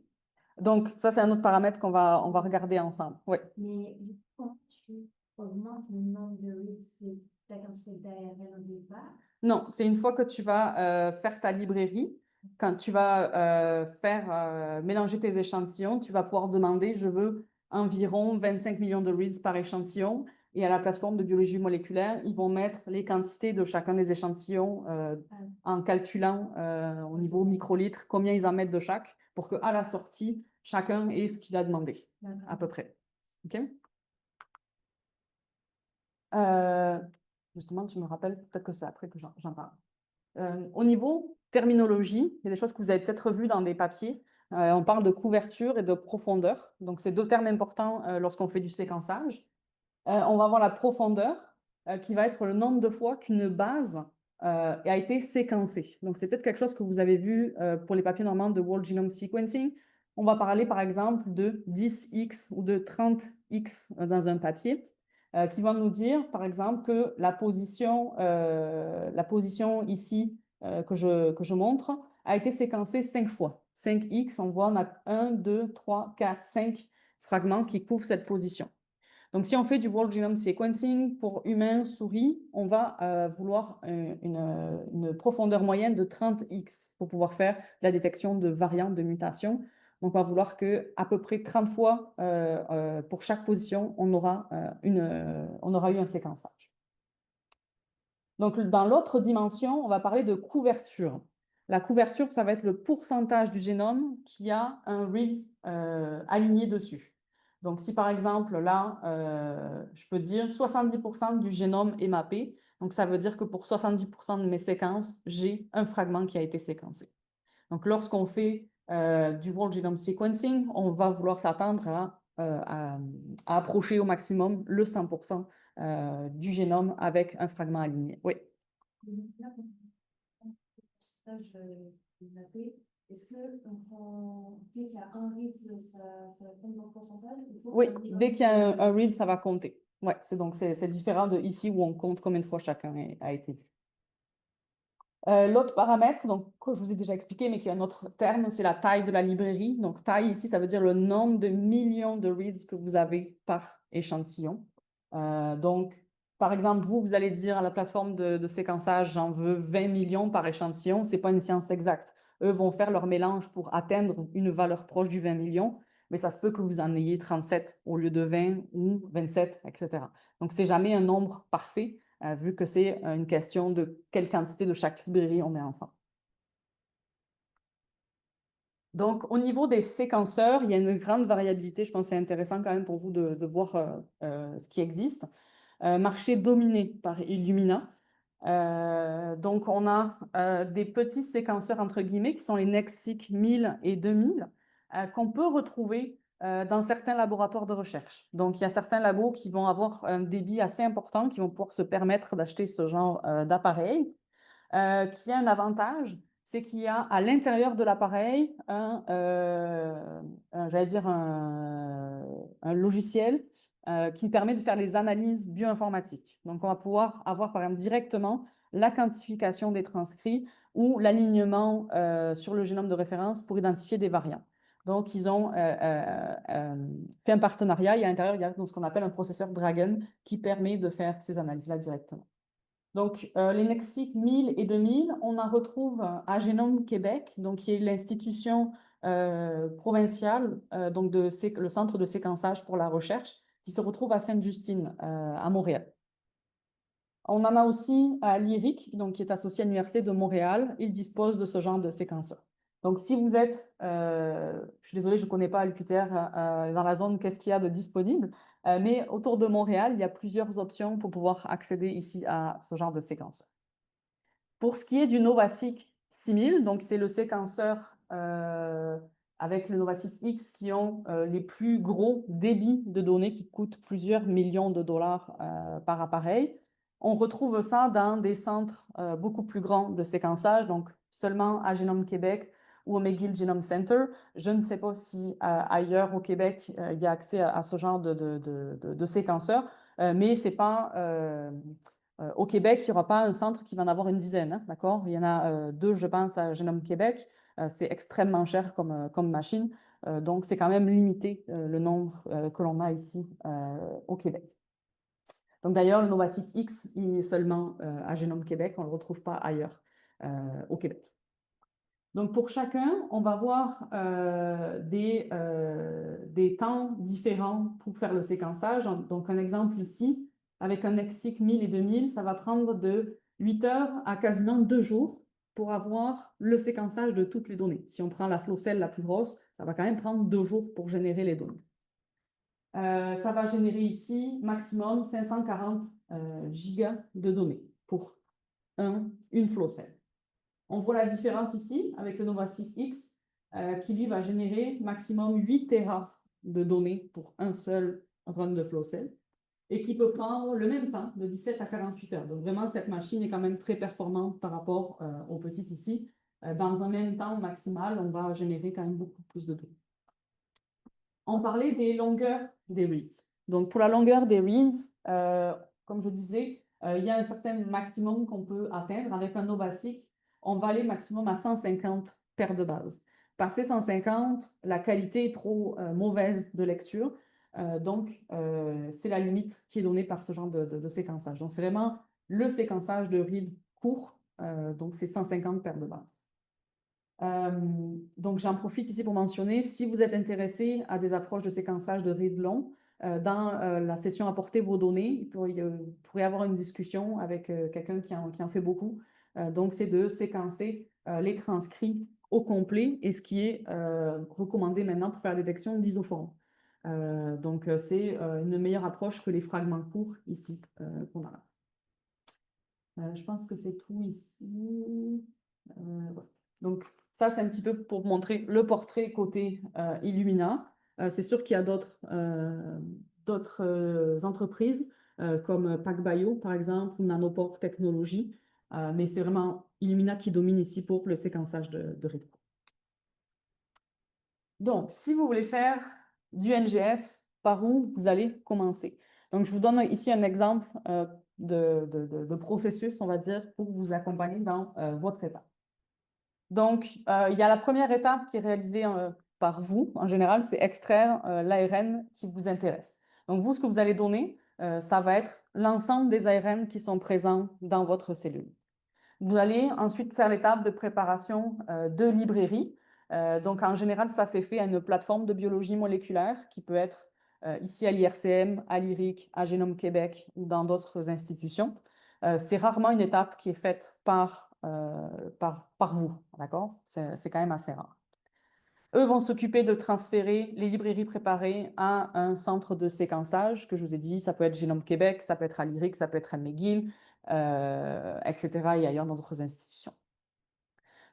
Donc, ça, c'est un autre paramètre qu'on va regarder ensemble. Oui. Mais du coup, quand tu augmentes le nombre de reads, c'est ta quantité d'ARN au départ. Non, c'est une fois que tu vas faire ta librairie, quand tu vas mélanger tes échantillons, tu vas pouvoir demander, je veux environ 25 millions de reads par échantillon. Et à la plateforme de biologie moléculaire, ils vont mettre les quantités de chacun des échantillons en calculant au niveau microlitre combien ils en mettent de chaque pour qu'à la sortie, chacun ait ce qu'il a demandé, à peu près. OK? Justement, tu me rappelles, peut-être que c'est après que j'en parle. Au niveau terminologie, il y a des choses que vous avez peut-être vues dans des papiers. On parle de couverture et de profondeur. Donc, c'est deux termes importants lorsqu'on fait du séquençage. On va avoir la profondeur qui va être le nombre de fois qu'une base a été séquencée. Donc, c'est peut-être quelque chose que vous avez vu pour les papiers normands de Whole Genome Sequencing. On va parler, par exemple, de 10x ou de 30x dans un papier qui vont nous dire, par exemple, que la position ici que je montre a été séquencée 5 fois. 5x, on voit, on a 1, 2, 3, 4, 5 fragments qui couvrent cette position. Donc, si on fait du Whole Genome Sequencing pour humains, souris, on va vouloir une profondeur moyenne de 30x pour pouvoir faire la détection de variantes de mutation. Donc, on va vouloir qu'à peu près 30 fois pour chaque position, on aura eu un séquençage. Donc, dans l'autre dimension, on va parler de couverture. La couverture, ça va être le pourcentage du génome qui a un read aligné dessus. Donc, si par exemple, là, je peux dire 70% du génome est mappé, donc ça veut dire que pour 70% de mes séquences, j'ai un fragment qui a été séquencé. Donc, lorsqu'on fait du Whole Genome Sequencing, on va vouloir s'attendre à approcher au maximum le 100% du génome avec un fragment aligné. Oui. Est-ce que dès qu'il y a un read, ça compte dans le pourcentage? Oui, dès qu'il y a un read, ça va compter. Ouais, c'est différent de ici où on compte combien de fois chacun a été vu. L'autre paramètre, donc, que je vous ai déjà expliqué, mais qui est un autre terme, c'est la taille de la librairie. Donc, taille ici, ça veut dire le nombre de millions de reads que vous avez par échantillon. Donc, par exemple, vous allez dire à la plateforme de séquençage, j'en veux 20 millions par échantillon. Ce n'est pas une science exacte. Eux vont faire leur mélange pour atteindre une valeur proche du 20 millions, mais ça se peut que vous en ayez 37 au lieu de 20 ou 27, etc. Donc, ce n'est jamais un nombre parfait, vu que c'est une question de quelle quantité de chaque librairie on met ensemble. Donc, au niveau des séquenceurs, il y a une grande variabilité. Je pense que c'est intéressant quand même pour vous de voir ce qui existe. Marché dominé par Illumina. Donc, on a des petits séquenceurs, entre guillemets, qui sont les NextSeq 1000 et 2000, qu'on peut retrouver dans certains laboratoires de recherche. Donc, il y a certains labos qui vont avoir un débit assez important, qui vont pouvoir se permettre d'acheter ce genre d'appareil, qui a un avantage, c'est qu'il y a à l'intérieur de l'appareil j'allais dire un logiciel qui permet de faire les analyses bioinformatiques. Donc, on va pouvoir avoir, par exemple, directement la quantification des transcrits ou l'alignement sur le génome de référence pour identifier des variants. Donc, ils ont fait un partenariat et à l'intérieur, il y a donc ce qu'on appelle un processeur Dragon qui permet de faire ces analyses-là directement. Donc, les NextSeq 1000 et 2000, on en retrouve à Génome Québec, donc qui est l'institution provinciale, donc le centre de séquençage pour la recherche, qui se retrouve à Sainte-Justine, à Montréal. On en a aussi à l'IRIC, donc qui est associé à l'Université de Montréal. Il dispose de ce genre de séquenceur. Donc, si vous êtes, je suis désolée, je ne connais pas l'UQTR dans la zone, qu'est-ce qu'il y a de disponible, mais autour de Montréal, il y a plusieurs options pour pouvoir accéder ici à ce genre de séquenceur. Pour ce qui est du NovaSeq 6000, donc c'est le séquenceur avec le NovaSeq X qui ont les plus gros débits de données qui coûtent plusieurs millions de dollars par appareil. On retrouve ça dans des centres beaucoup plus grands de séquençage, donc seulement à Génome Québec ou au McGill Genome Center. Je ne sais pas si ailleurs au Québec, il y a accès à ce genre de séquenceurs, mais ce n'est pas... au Québec, il n'y aura pas un centre qui va en avoir une dizaine, hein, d'accord? Il y en a deux, je pense, à Génome Québec. C'est extrêmement cher comme machine, donc c'est quand même limité le nombre que l'on a ici au Québec. Donc d'ailleurs, le NovaSeq X, il est seulement à Génome Québec, on ne le retrouve pas ailleurs au Québec. Donc pour chacun, on va voir des temps différents pour faire le séquençage. Donc un exemple ici, avec un NextSeq 1000 et 2000, ça va prendre de 8 heures à quasiment 2 jours pour avoir le séquençage de toutes les données. Si on prend la flow cell la plus grosse, ça va quand même prendre 2 jours pour générer les données. Ça va générer ici maximum 540 gigas de données pour une flow cell. On voit la différence ici avec le NovaSeq X qui lui va générer maximum 8 Tera de données pour un seul run de flow cell et qui peut prendre le même temps de 17 à 48 heures. Donc vraiment, cette machine est quand même très performante par rapport aux petites ici. Dans un même temps maximal, on va générer quand même beaucoup plus de données. On parlait des longueurs des reads. Donc pour la longueur des reads, comme je disais, il y a un certain maximum qu'on peut atteindre. Avec un NovaSeq, on va aller maximum à 150 paires de bases. Passé 150, la qualité est trop mauvaise de lecture. Donc, c'est la limite qui est donnée par ce genre de séquençage. Donc, c'est vraiment le séquençage de read court. Donc, c'est 150 paires de bases. Donc, j'en profite ici pour mentionner, si vous êtes intéressé à des approches de séquençage de read long, dans la session Apporter vos données, vous pourrez avoir une discussion avec quelqu'un qui en fait beaucoup. Donc, c'est de séquencer les transcrits au complet et ce qui est recommandé maintenant pour faire la détection d'isoformes. Donc, c'est une meilleure approche que les fragments courts ici qu'on a là. Je pense que c'est tout ici. Voilà. Donc, ça, c'est un petit peu pour montrer le portrait côté Illumina. C'est sûr qu'il y a d'autres entreprises comme PacBio, par exemple, ou Nanopore Technologies, mais c'est vraiment Illumina qui domine ici pour le séquençage de rythme. Donc, si vous voulez faire du NGS, par où vous allez commencer? Donc, je vous donne ici un exemple de processus, on va dire, pour vous accompagner dans votre étape. Donc, il y a la première étape qui est réalisée par vous, en général, c'est extraire l'ARN qui vous intéresse. Donc, vous, ce que vous allez donner, ça va être l'ensemble des ARN qui sont présents dans votre cellule. Vous allez ensuite faire l'étape de préparation de librairie. Donc, en général, ça s'est fait à une plateforme de biologie moléculaire qui peut être ici à l'IRCM, à l'IRIC, à Génome Québec ou dans d'autres institutions. C'est rarement une étape qui est faite par vous, d'accord? C'est quand même assez rare. Eux vont s'occuper de transférer les librairies préparées à un centre de séquençage que je vous ai dit, ça peut être Génome Québec, ça peut être à l'IRIC, ça peut être à McGill, etc. et ailleurs dans d'autres institutions.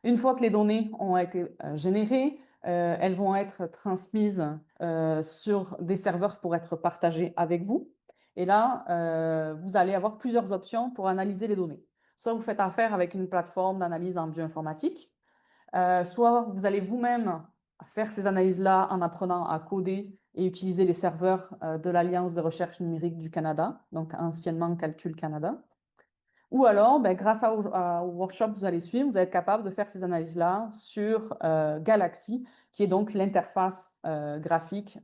Une fois que les données ont été générées, elles vont être transmises sur des serveurs pour être partagées avec vous. Et là, vous allez avoir plusieurs options pour analyser les données. Soit vous faites affaire avec une plateforme d'analyse en bioinformatique, soit vous allez vous-même faire ces analyses-là en apprenant à coder et utiliser les serveurs de l'Alliance de recherche numérique du Canada, donc anciennement Calcul Canada. Ou alors, grâce au workshop que vous allez suivre, vous allez être capable de faire ces analyses-là sur Galaxy, qui est donc l'interface graphique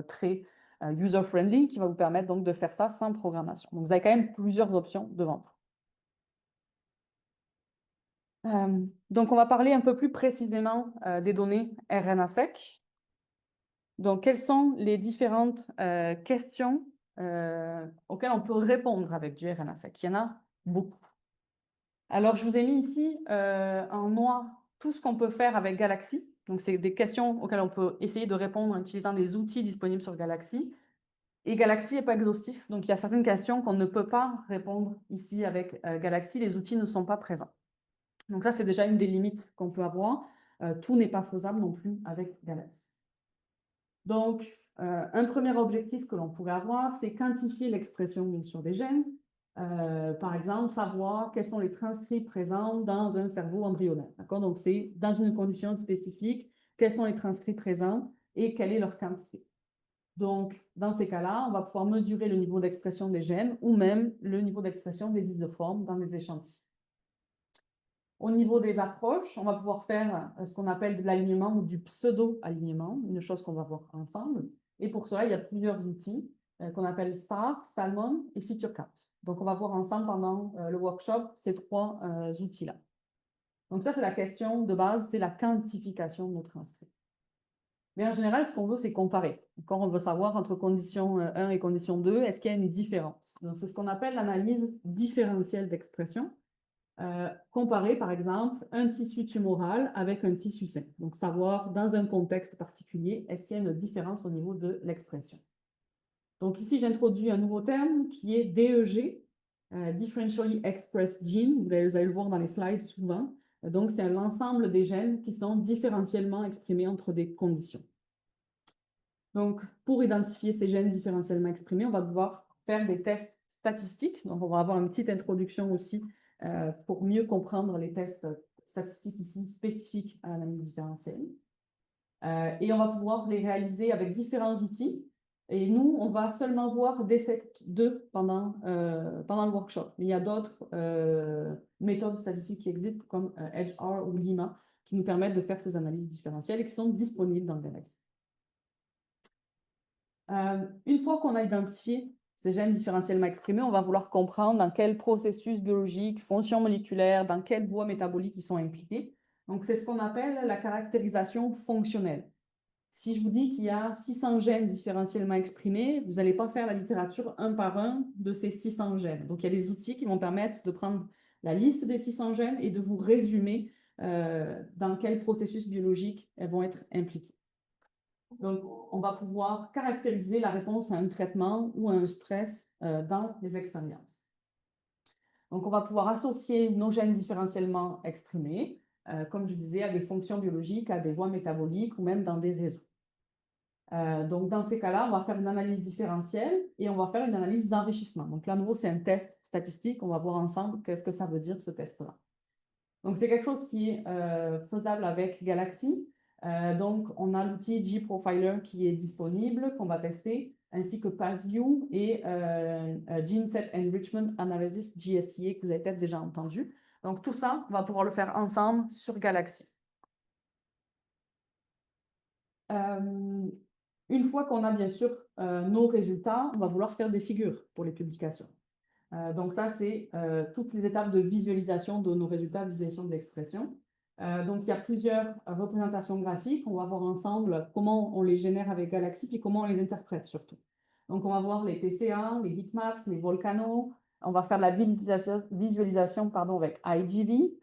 très user-friendly, qui va vous permettre donc de faire ça sans programmation. Donc, vous avez quand même plusieurs options devant vous. Donc, on va parler un peu plus précisément des données RNA-seq. Donc, quelles sont les différentes questions auxquelles on peut répondre avec du RNA-seq? Il y en a beaucoup. Alors, je vous ai mis ici en noir tout ce qu'on peut faire avec Galaxy. Donc, c'est des questions auxquelles on peut essayer de répondre en utilisant des outils disponibles sur Galaxy. Et Galaxy n'est pas exhaustif. Donc, il y a certaines questions qu'on ne peut pas répondre ici avec Galaxy. Les outils ne sont pas présents. Donc, ça, c'est déjà une des limites qu'on peut avoir. Tout n'est pas faisable non plus avec Galaxy. Donc, un premier objectif que l'on pourrait avoir, c'est quantifier l'expression, bien sûr, des gènes. Par exemple, savoir quels sont les transcrits présents dans un cerveau embryonnaire. Donc, c'est dans une condition spécifique, quels sont les transcrits présents et quelle est leur quantité. Donc, dans ces cas-là, on va pouvoir mesurer le niveau d'expression des gènes ou même le niveau d'expression des isoformes dans les échantillons. Au niveau des approches, on va pouvoir faire ce qu'on appelle de l'alignement ou du pseudo-alignement, une chose qu'on va voir ensemble. Et pour cela, il y a plusieurs outils qu'on appelle STAR, Salmon et FeatureCount. Donc, on va voir ensemble pendant le workshop ces trois outils-là. Donc, ça, c'est la question de base, c'est la quantification de nos transcrits. Mais en général, ce qu'on veut, c'est comparer. Quand on veut savoir entre condition 1 et condition 2, est-ce qu'il y a une différence? Donc, c'est ce qu'on appelle l'analyse différentielle d'expression. Comparer, par exemple, un tissu tumoral avec un tissu sain. Donc, savoir, dans un contexte particulier, est-ce qu'il y a une différence au niveau de l'expression. Donc, ici, j'introduis un nouveau terme qui est DEG, Differentially Expressed Gene. Vous allez le voir dans les slides souvent. Donc, c'est l'ensemble des gènes qui sont différentiellement exprimés entre des conditions. Donc, pour identifier ces gènes différentiellement exprimés, on va devoir faire des tests statistiques. Donc, on va avoir une petite introduction aussi pour mieux comprendre les tests statistiques ici spécifiques à l'analyse différentielle. Et on va pouvoir les réaliser avec différents outils. Et nous, on va seulement voir DSEC2 pendant le workshop. Mais il y a d'autres méthodes statistiques qui existent comme EdgeR ou Lima qui nous permettent de faire ces analyses différentielles et qui sont disponibles dans le Galaxy. Une fois qu'on a identifié ces gènes différentiellement exprimés, on va vouloir comprendre dans quel processus biologique, fonction moléculaire, dans quelle voie métabolique ils sont impliqués. Donc, c'est ce qu'on appelle la caractérisation fonctionnelle. Si je vous dis qu'il y a 600 gènes différentiellement exprimés, vous n'allez pas faire la littérature un par un de ces 600 gènes. Donc, il y a des outils qui vont permettre de prendre la liste des 600 gènes et de vous résumer dans quel processus biologique elles vont être impliquées. Donc, on va pouvoir caractériser la réponse à un traitement ou à un stress dans les expériences. Donc, on va pouvoir associer nos gènes différentiellement exprimés, comme je disais, à des fonctions biologiques, à des voies métaboliques ou même dans des réseaux. Donc, dans ces cas-là, on va faire une analyse différentielle et on va faire une analyse d'enrichissement. Donc, là, à nouveau, c'est un test statistique. On va voir ensemble qu'est-ce que ça veut dire, ce test-là. Donc, c'est quelque chose qui est faisable avec Galaxy. Donc, on a l'outil GProfiler qui est disponible, qu'on va tester, ainsi que PassView et Gene Set Enrichment Analysis, GSEA, que vous avez peut-être déjà entendu. Donc, tout ça, on va pouvoir le faire ensemble sur Galaxy. Une fois qu'on a bien sûr nos résultats, on va vouloir faire des figures pour les publications. Donc ça, c'est toutes les étapes de visualisation de nos résultats, visualisation de l'expression. Donc il y a plusieurs représentations graphiques. On va voir ensemble comment on les génère avec Galaxy et comment on les interprète surtout. Donc on va voir les PCA, les heatmaps, les volcano. On va faire de la visualisation avec IGV.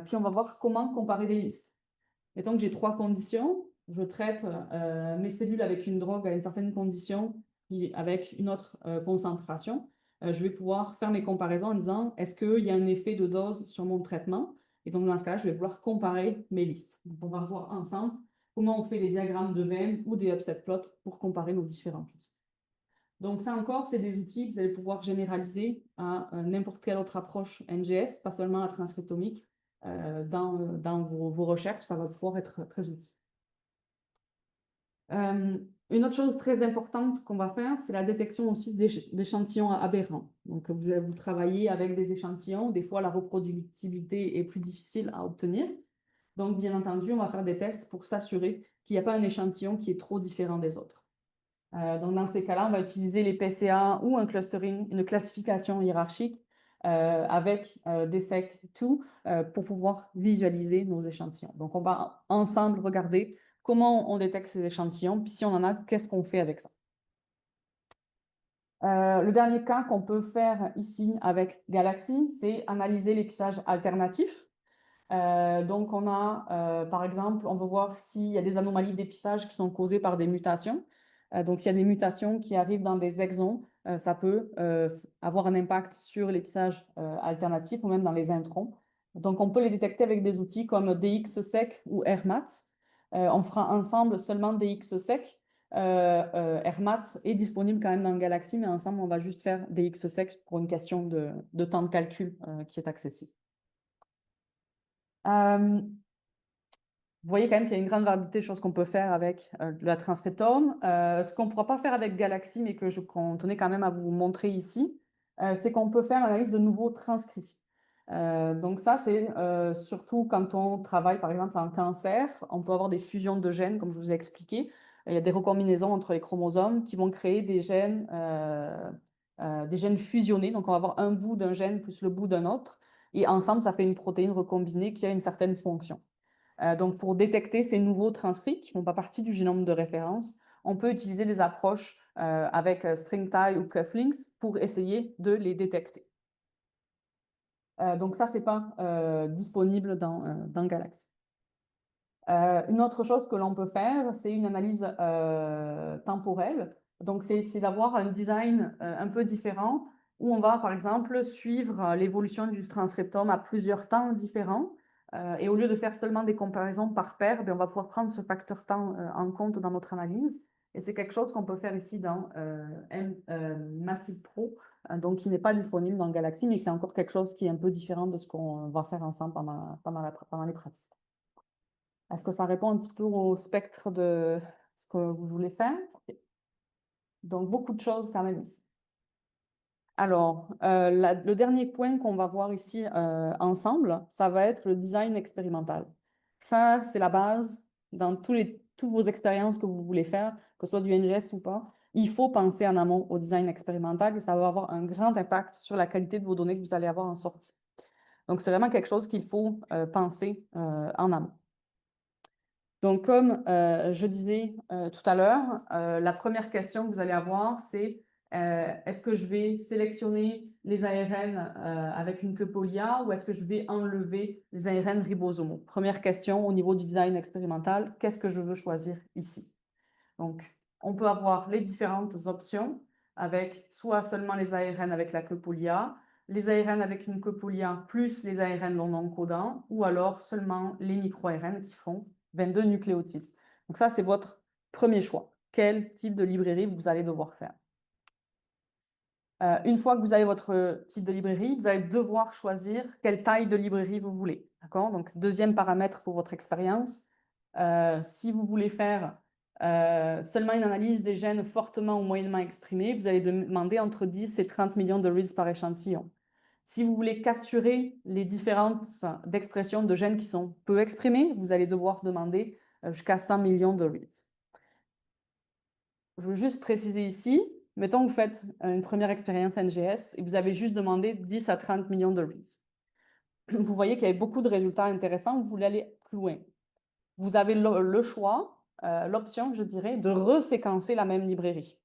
Puis on va voir comment comparer des listes. Mettons que j'ai 3 conditions. Je traite mes cellules avec une drogue à une certaine condition, puis avec une autre concentration. Je vais pouvoir faire mes comparaisons en disant, est-ce qu'il y a un effet de dose sur mon traitement? Et donc, dans ce cas-là, je vais vouloir comparer mes listes. Donc, on va voir ensemble comment on fait des diagrammes de Venn ou des upset plots pour comparer nos différentes listes. Donc, ça encore, c'est des outils que vous allez pouvoir généraliser à n'importe quelle autre approche NGS, pas seulement la transcriptomique. Dans vos recherches, ça va pouvoir être très utile. Une autre chose très importante qu'on va faire, c'est la détection aussi d'échantillons aberrants. Donc, vous travaillez avec des échantillons. Des fois, la reproductibilité est plus difficile à obtenir. Donc, bien entendu, on va faire des tests pour s'assurer qu'il n'y a pas un échantillon qui est trop différent des autres. Donc, dans ces cas-là, on va utiliser les PCA ou un clustering, une classification hiérarchique avec des sec2 pour pouvoir visualiser nos échantillons. Donc, on va ensemble regarder comment on détecte ces échantillons, puis si on en a, qu'est-ce qu'on fait avec ça. Le dernier cas qu'on peut faire ici avec Galaxy, c'est analyser l'épissage alternatif. Donc, on a, par exemple, on veut voir s'il y a des anomalies d'épissage qui sont causées par des mutations. Donc, s'il y a des mutations qui arrivent dans des exons, ça peut avoir un impact sur l'épissage alternatif ou même dans les introns. Donc, on peut les détecter avec des outils comme DXSEC ou RMAT. On fera ensemble seulement DXSEC. RMAT est disponible quand même dans Galaxy, mais ensemble, on va juste faire DXSEC pour une question de temps de calcul qui est accessible. Vous voyez quand même qu'il y a une grande variété de choses qu'on peut faire avec la transcriptome. Ce qu'on ne pourra pas faire avec Galaxy, mais que je tenais quand même à vous montrer ici, c'est qu'on peut faire l'analyse de nouveaux transcrits. Donc ça, c'est surtout quand on travaille, par exemple, en cancer, on peut avoir des fusions de gènes, comme je vous ai expliqué. Il y a des recombinaisons entre les chromosomes qui vont créer des gènes fusionnés. Donc, on va avoir un bout d'un gène plus le bout d'un autre. Et ensemble, ça fait une protéine recombinée qui a une certaine fonction. Donc, pour détecter ces nouveaux transcrits qui ne font pas partie du génome de référence, on peut utiliser des approches avec string tie ou cufflinks pour essayer de les détecter. Donc, ça, ce n'est pas disponible dans Galaxy. Une autre chose que l'on peut faire, c'est une analyse temporelle. Donc, c'est d'avoir un design un peu différent où on va, par exemple, suivre l'évolution du transcriptome à plusieurs temps différents. Et au lieu de faire seulement des comparaisons par paire, on va pouvoir prendre ce facteur temps en compte dans notre analyse. Et c'est quelque chose qu'on peut faire ici dans Massive Pro, donc qui n'est pas disponible dans Galaxy, mais c'est encore quelque chose qui est un peu différent de ce qu'on va faire ensemble pendant les pratiques. Est-ce que ça répond un petit peu au spectre de ce que vous voulez faire? Okay. Donc, beaucoup de choses quand même ici. Alors, le dernier point qu'on va voir ici ensemble, ça va être le design expérimental. Ça, c'est la base dans toutes vos expériences que vous voulez faire, que ce soit du NGS ou pas. Il faut penser en amont au design expérimental et ça va avoir un grand impact sur la qualité de vos données que vous allez avoir en sortie. Donc, c'est vraiment quelque chose qu'il faut penser en amont. Donc, comme je disais tout à l'heure, la première question que vous allez avoir, c'est est-ce que je vais sélectionner les ARN avec une queue polia ou est-ce que je vais enlever les ARN ribosomaux? Première question au niveau du design expérimental, qu'est-ce que je veux choisir ici? Donc, on peut avoir les différentes options avec soit seulement les ARN avec la queue polia, les ARN avec une queue polia plus les ARN non codants ou alors seulement les micro-ARN qui font 22 nucléotides. Donc ça, c'est votre premier choix. Quel type de librairie vous allez devoir faire? Une fois que vous avez votre type de librairie, vous allez devoir choisir quelle taille de librairie vous voulez. D'accord? Donc, deuxième paramètre pour votre expérience. Si vous voulez faire seulement une analyse des gènes fortement ou moyennement exprimés, vous allez demander entre 10 et 30 millions de reads par échantillon. Si vous voulez capturer les différences d'expression de gènes qui sont peu exprimés, vous allez devoir demander jusqu'à 100 millions de reads. Je veux juste préciser ici, mettons que vous faites une première expérience NGS et vous avez juste demandé 10 à 30 millions de reads. Vous voyez qu'il y a beaucoup de résultats intéressants, vous voulez aller plus loin. Vous avez le choix, l'option, je dirais, de reséquencer la même librairie.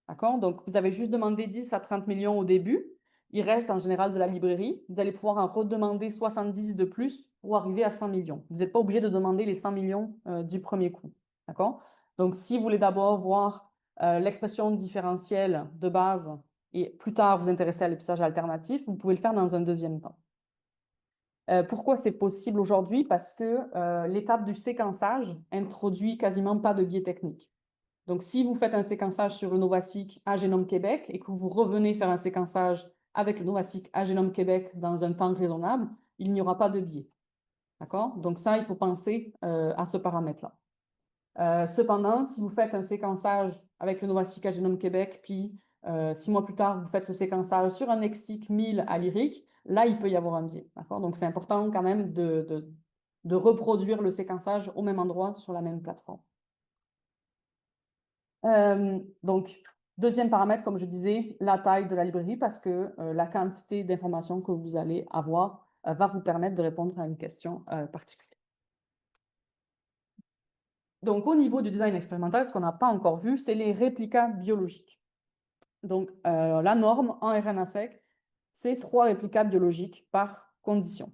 D'accord? Donc, vous avez juste demandé 10 à 30 millions au début. Il reste en général de la librairie. Vous allez pouvoir en redemander 70 de plus pour arriver à 100 millions. Vous n'êtes pas obligé de demander les 100 millions du premier coup. D'accord? Donc, si vous voulez d'abord voir l'expression différentielle de base et plus tard vous intéresser à l'épissage alternatif, vous pouvez le faire dans un deuxième temps. Pourquoi c'est possible aujourd'hui? Parce que l'étape du séquençage introduit quasiment pas de biais technique. Donc, si vous faites un séquençage sur le NovaSeq à Génome Québec et que vous revenez faire un séquençage avec le NovaSeq à Génome Québec dans un temps raisonnable, il n'y aura pas de biais. D'accord? Donc ça, il faut penser à ce paramètre-là. Cependant, si vous faites un séquençage avec le Novacycla Génome Québec, puis 6 mois plus tard, vous faites ce séquençage sur un Nexiq 1000 à Lyric, là, il peut y avoir un biais. Donc, c'est important quand même de reproduire le séquençage au même endroit sur la même plateforme. Donc, deuxième paramètre, comme je disais, la taille de la librairie, parce que la quantité d'informations que vous allez avoir va vous permettre de répondre à une question particulière. Donc, au niveau du design expérimental, ce qu'on n'a pas encore vu, c'est les réplicas biologiques. Donc, la norme en RNA-seq, c'est 3 réplicas biologiques par condition.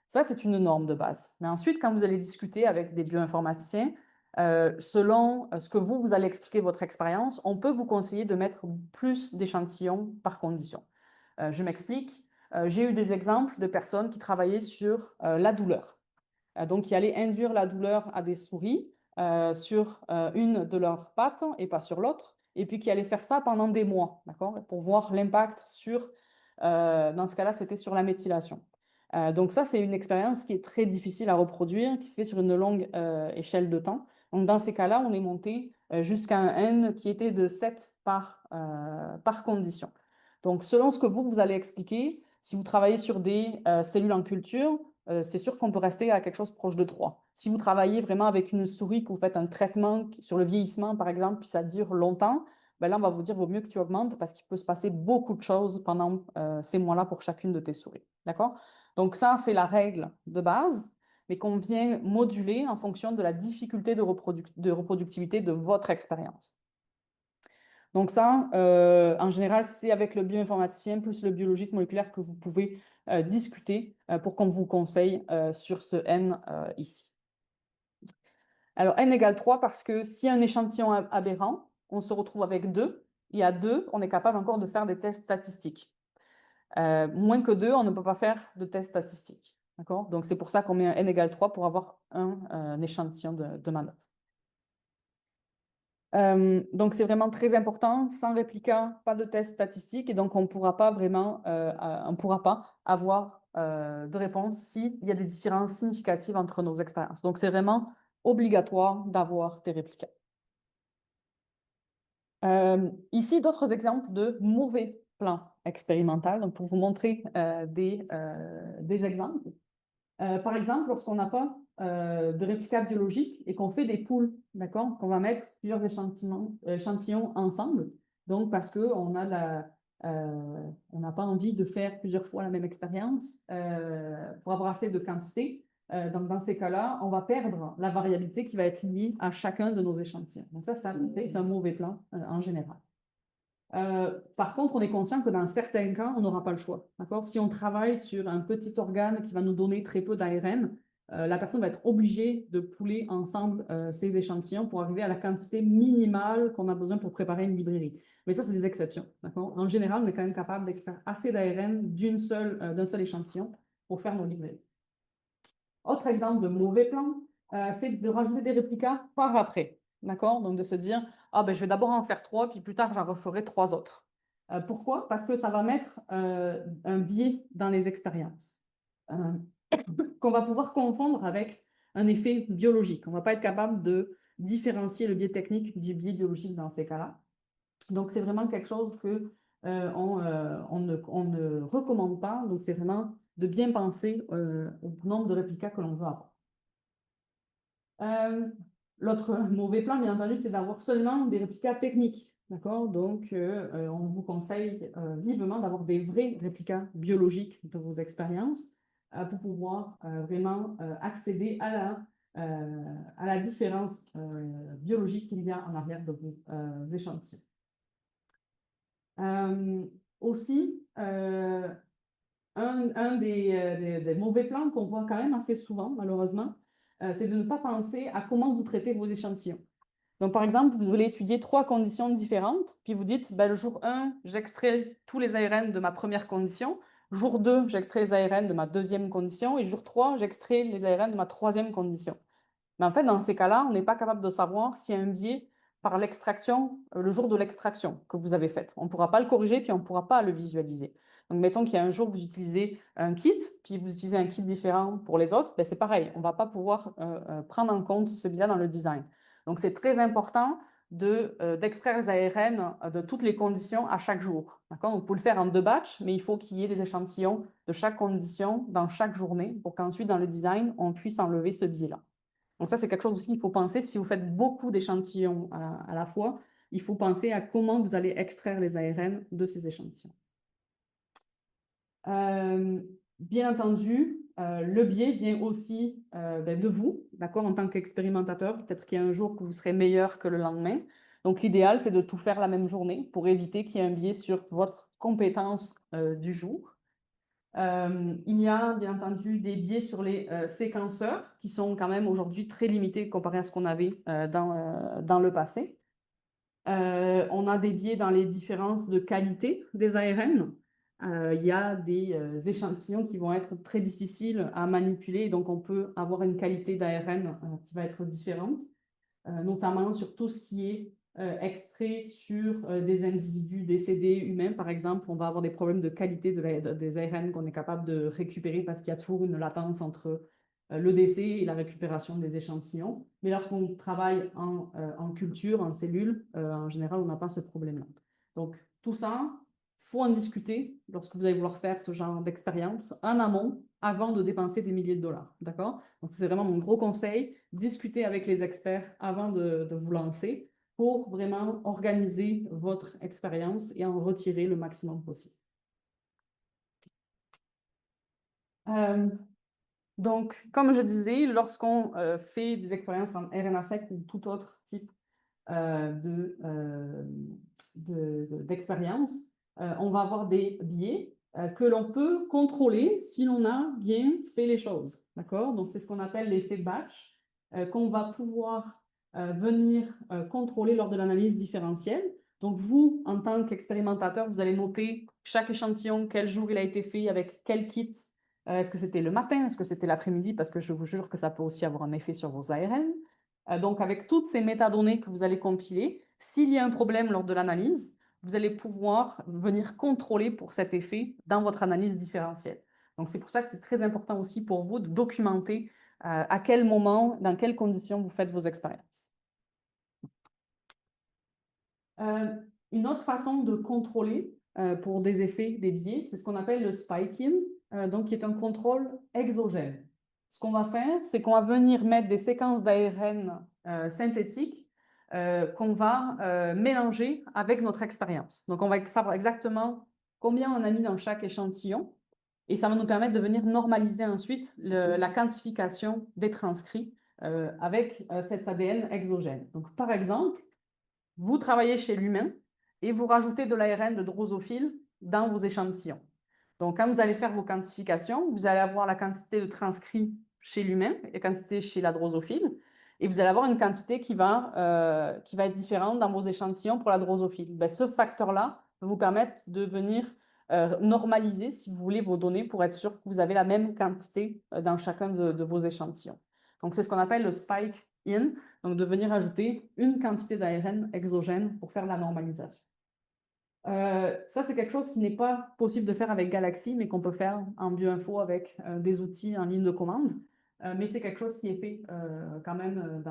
Ça, c'est une norme de base. Mais ensuite, quand vous allez discuter avec des bioinformaticiens, selon ce que vous allez expliquer votre expérience, on peut vous conseiller de mettre plus d'échantillons par condition. Je m'explique. J'ai eu des exemples de personnes qui travaillaient sur la douleur. Donc, qui allaient induire la douleur à des souris sur une de leurs pattes et pas sur l'autre, et puis qui allaient faire ça pendant des mois, d'accord, pour voir l'impact sur, dans ce cas-là, c'était sur la méthylation. Donc ça, c'est une expérience qui est très difficile à reproduire, qui se fait sur une longue échelle de temps. Donc dans ces cas-là, on est monté jusqu'à un N qui était de 7 par condition. Donc selon ce que vous allez expliquer, si vous travaillez sur des cellules en culture, c'est sûr qu'on peut rester à quelque chose proche de 3. Si vous travaillez vraiment avec une souris, que vous faites un traitement sur le vieillissement, par exemple, puis ça dure longtemps, ben là, on va vous dire, vaut mieux que tu augmentes parce qu'il peut se passer beaucoup de choses pendant ces mois-là pour chacune de tes souris. D'accord? Donc ça, c'est la règle de base, mais qu'on vient moduler en fonction de la difficulté de reproductivité de votre expérience. Donc ça, en général, c'est avec le bioinformaticien plus le biologiste moléculaire que vous pouvez discuter pour qu'on vous conseille sur ce N ici. Alors, N égale 3 parce que si un échantillon aberrant, on se retrouve avec 2, et à 2, on est capable encore de faire des tests statistiques. Moins que 2, on ne peut pas faire de tests statistiques. D'accord? Donc, c'est pour ça qu'on met un N égale 3 pour avoir un échantillon de manœuvre. Donc, c'est vraiment très important. Sans réplica, pas de test statistique. Et donc, on ne pourra pas vraiment avoir de réponse s'il y a des différences significatives entre nos expériences. Donc, c'est vraiment obligatoire d'avoir des réplicas. Ici, d'autres exemples de mauvais plans expérimentaux. Donc, pour vous montrer des exemples. Par exemple, lorsqu'on n'a pas de réplica biologique et qu'on fait des poules, d'accord, qu'on va mettre plusieurs échantillons ensemble, donc parce qu'on n'a pas envie de faire plusieurs fois la même expérience pour avoir assez de quantité. Donc, dans ces cas-là, on va perdre la variabilité qui va être liée à chacun de nos échantillons. Donc, ça c'est un mauvais plan en général. Par contre, on est conscient que dans certains cas, on n'aura pas le choix. Si on travaille sur un petit organe qui va nous donner très peu d'ARN, la personne va être obligée de pouler ensemble ces échantillons pour arriver à la quantité minimale qu'on a besoin pour préparer une librairie. Mais ça, c'est des exceptions. En général, on est quand même capable d'extraire assez d'ARN d'un seul échantillon pour faire nos librairies. Autre exemple de mauvais plan, c'est de rajouter des réplicas par après. Donc, de se dire, ah, ben, je vais d'abord en faire 3, puis plus tard, j'en referai 3 autres. Pourquoi? Parce que ça va mettre un biais dans les expériences qu'on va pouvoir confondre avec un effet biologique. On ne va pas être capable de différencier le biais technique du biais biologique dans ces cas-là. Donc, c'est vraiment quelque chose que on ne recommande pas. Donc, c'est vraiment de bien penser au nombre de réplicas que l'on veut avoir. L'autre mauvais plan, bien entendu, c'est d'avoir seulement des réplicas techniques. Donc, on vous conseille vivement d'avoir des vrais réplicas biologiques de vos expériences pour pouvoir vraiment accéder à la différence biologique qu'il y a en arrière de vos échantillons. Aussi, un des mauvais plans qu'on voit quand même assez souvent, malheureusement, c'est de ne pas penser à comment vous traitez vos échantillons. Donc, par exemple, vous voulez étudier 3 conditions différentes, puis vous dites, ben, le jour 1, j'extrais tous les ARN de ma première condition, jour 2, j'extrais les ARN de ma deuxième condition, et jour 3, j'extrais les ARN de ma troisième condition. Mais en fait, dans ces cas-là, on n'est pas capable de savoir s'il y a un biais par l'extraction, le jour de l'extraction que vous avez faite. On ne pourra pas le corriger, puis on ne pourra pas le visualiser. Donc, mettons qu'il y a un jour où vous utilisez un kit, puis vous utilisez un kit différent pour les autres, ben c'est pareil, on ne va pas pouvoir prendre en compte ce biais dans le design. Donc, c'est très important d'extraire les ARN de toutes les conditions à chaque jour. D'accord? Vous pouvez le faire en 2 batchs, mais il faut qu'il y ait des échantillons de chaque condition dans chaque journée pour qu'ensuite, dans le design, on puisse enlever ce biais-là. Donc ça, c'est quelque chose aussi qu'il faut penser. Si vous faites beaucoup d'échantillons à la fois, il faut penser à comment vous allez extraire les ARN de ces échantillons. Bien entendu, le biais vient aussi de vous, d'accord, en tant qu'expérimentateur. Peut-être qu'il y a un jour que vous serez meilleur que le lendemain. Donc, l'idéal, c'est de tout faire la même journée pour éviter qu'il y ait un biais sur votre compétence du jour. Il y a bien entendu des biais sur les séquenceurs qui sont quand même aujourd'hui très limités comparé à ce qu'on avait dans le passé. On a des biais dans les différences de qualité des ARN. Il y a des échantillons qui vont être très difficiles à manipuler, donc on peut avoir une qualité d'ARN qui va être différente, notamment sur tout ce qui est extrait sur des individus décédés humains, par exemple. On va avoir des problèmes de qualité des ARN qu'on est capable de récupérer parce qu'il y a toujours une latence entre le décès et la récupération des échantillons. Mais lorsqu'on travaille en culture, en cellule, en général, on n'a pas ce problème-là. Donc, tout ça, il faut en discuter lorsque vous allez vouloir faire ce genre d'expérience en amont avant de dépenser des milliers de dollars. D'accord? Donc, c'est vraiment mon gros conseil. Discutez avec les experts avant de vous lancer pour vraiment organiser votre expérience et en retirer le maximum possible. Donc, comme je disais, lorsqu'on fait des expériences en RNA-seq ou tout autre type d'expérience, on va avoir des biais que l'on peut contrôler si l'on a bien fait les choses. D'accord? Donc, c'est ce qu'on appelle l'effet batch, qu'on va pouvoir venir contrôler lors de l'analyse différentielle. Donc, vous, en tant qu'expérimentateur, vous allez noter chaque échantillon, quel jour il a été fait, avec quel kit. Est-ce que c'était le matin? Est-ce que c'était l'après-midi? Parce que je vous jure que ça peut aussi avoir un effet sur vos ARN. Donc, avec toutes ces métadonnées que vous allez compiler, s'il y a un problème lors de l'analyse, vous allez pouvoir venir contrôler pour cet effet dans votre analyse différentielle. Donc, c'est pour ça que c'est très important aussi pour vous de documenter à quel moment, dans quelles conditions vous faites vos expériences. Une autre façon de contrôler pour des effets, des biais, c'est ce qu'on appelle le spike-in, donc qui est un contrôle exogène. Ce qu'on va faire, c'est qu'on va venir mettre des séquences d'ARN synthétiques qu'on va mélanger avec notre expérience. Donc, on va savoir exactement combien on a mis dans chaque échantillon et ça va nous permettre de venir normaliser ensuite la quantification des transcrits avec cet ADN exogène. Donc, par exemple, vous travaillez chez l'humain et vous rajoutez de l'ARN de drosophile dans vos échantillons. Donc, quand vous allez faire vos quantifications, vous allez avoir la quantité de transcrits chez l'humain et la quantité chez la drosophile. Et vous allez avoir une quantité qui va être différente dans vos échantillons pour la drosophile. Ben, ce facteur-là va vous permettre de venir normaliser, si vous voulez, vos données pour être sûr que vous avez la même quantité dans chacun de vos échantillons. Donc, c'est ce qu'on appelle le spike-in, donc de venir ajouter une quantité d'ARN exogène pour faire la normalisation. Ça, c'est quelque chose qui n'est pas possible de faire avec Galaxy, mais qu'on peut faire en bioinfo avec des outils en ligne de commande. Mais c'est quelque chose qui est fait quand même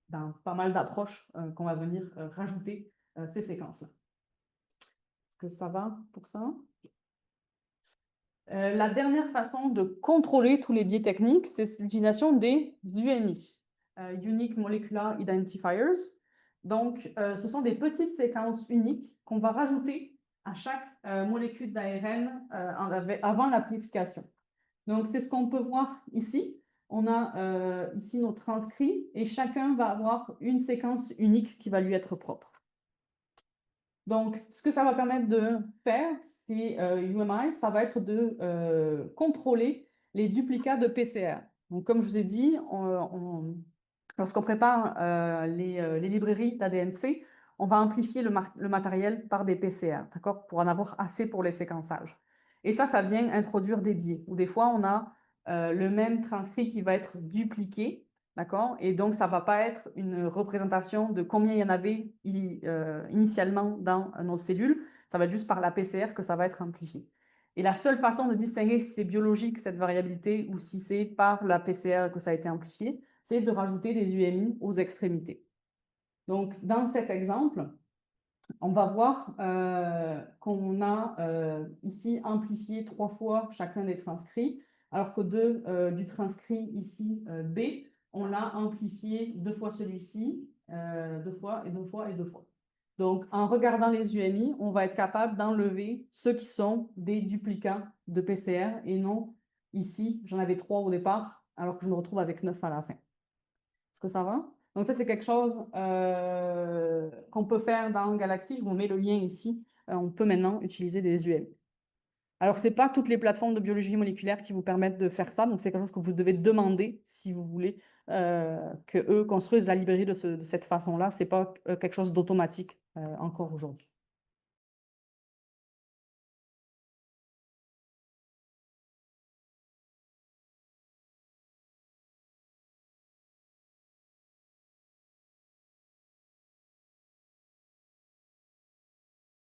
dans pas mal d'approches qu'on va venir rajouter ces séquences-là. Est-ce que ça va pour ça? La dernière façon de contrôler tous les biais techniques, c'est l'utilisation des UMI, Unique Molecular Identifiers. Donc, ce sont des petites séquences uniques qu'on va rajouter à chaque molécule d'ARN avant l'amplification. Donc, c'est ce qu'on peut voir ici. On a ici nos transcrits et chacun va avoir une séquence unique qui va lui être propre. Donc, ce que ça va permettre de faire, c'est UMI, ça va être de contrôler les duplicats de PCR. Donc, comme je vous ai dit, lorsqu'on prépare les librairies d'ADNC, on va amplifier le matériel par des PCR, d'accord, pour en avoir assez pour les séquençages. Et ça vient introduire des biais, où des fois, on a le même transcrit qui va être dupliqué, d'accord, et donc ça ne va pas être une représentation de combien il y en avait initialement dans nos cellules, ça va être juste par la PCR que ça va être amplifié. Et la seule façon de distinguer si c'est biologique, cette variabilité, ou si c'est par la PCR que ça a été amplifié, c'est de rajouter des UMI aux extrémités. Donc, dans cet exemple, on va voir qu'on a ici amplifié 3 fois chacun des transcrits, alors que du transcrit ici B, on l'a amplifié 2 fois celui-ci, 2 fois et 2 fois et 2 fois. Donc, en regardant les UMI, on va être capable d'enlever ceux qui sont des duplicats de PCR et non ici, j'en avais 3 au départ, alors que je me retrouve avec 9 à la fin. Est-ce que ça va? Donc ça, c'est quelque chose qu'on peut faire dans Galaxy. Je vous mets le lien ici. On peut maintenant utiliser des UMI. Alors, ce n'est pas toutes les plateformes de biologie moléculaire qui vous permettent de faire ça. Donc, c'est quelque chose que vous devez demander si vous voulez qu'eux construisent la librairie de cette façon-là. Ce n'est pas quelque chose d'automatique encore aujourd'hui.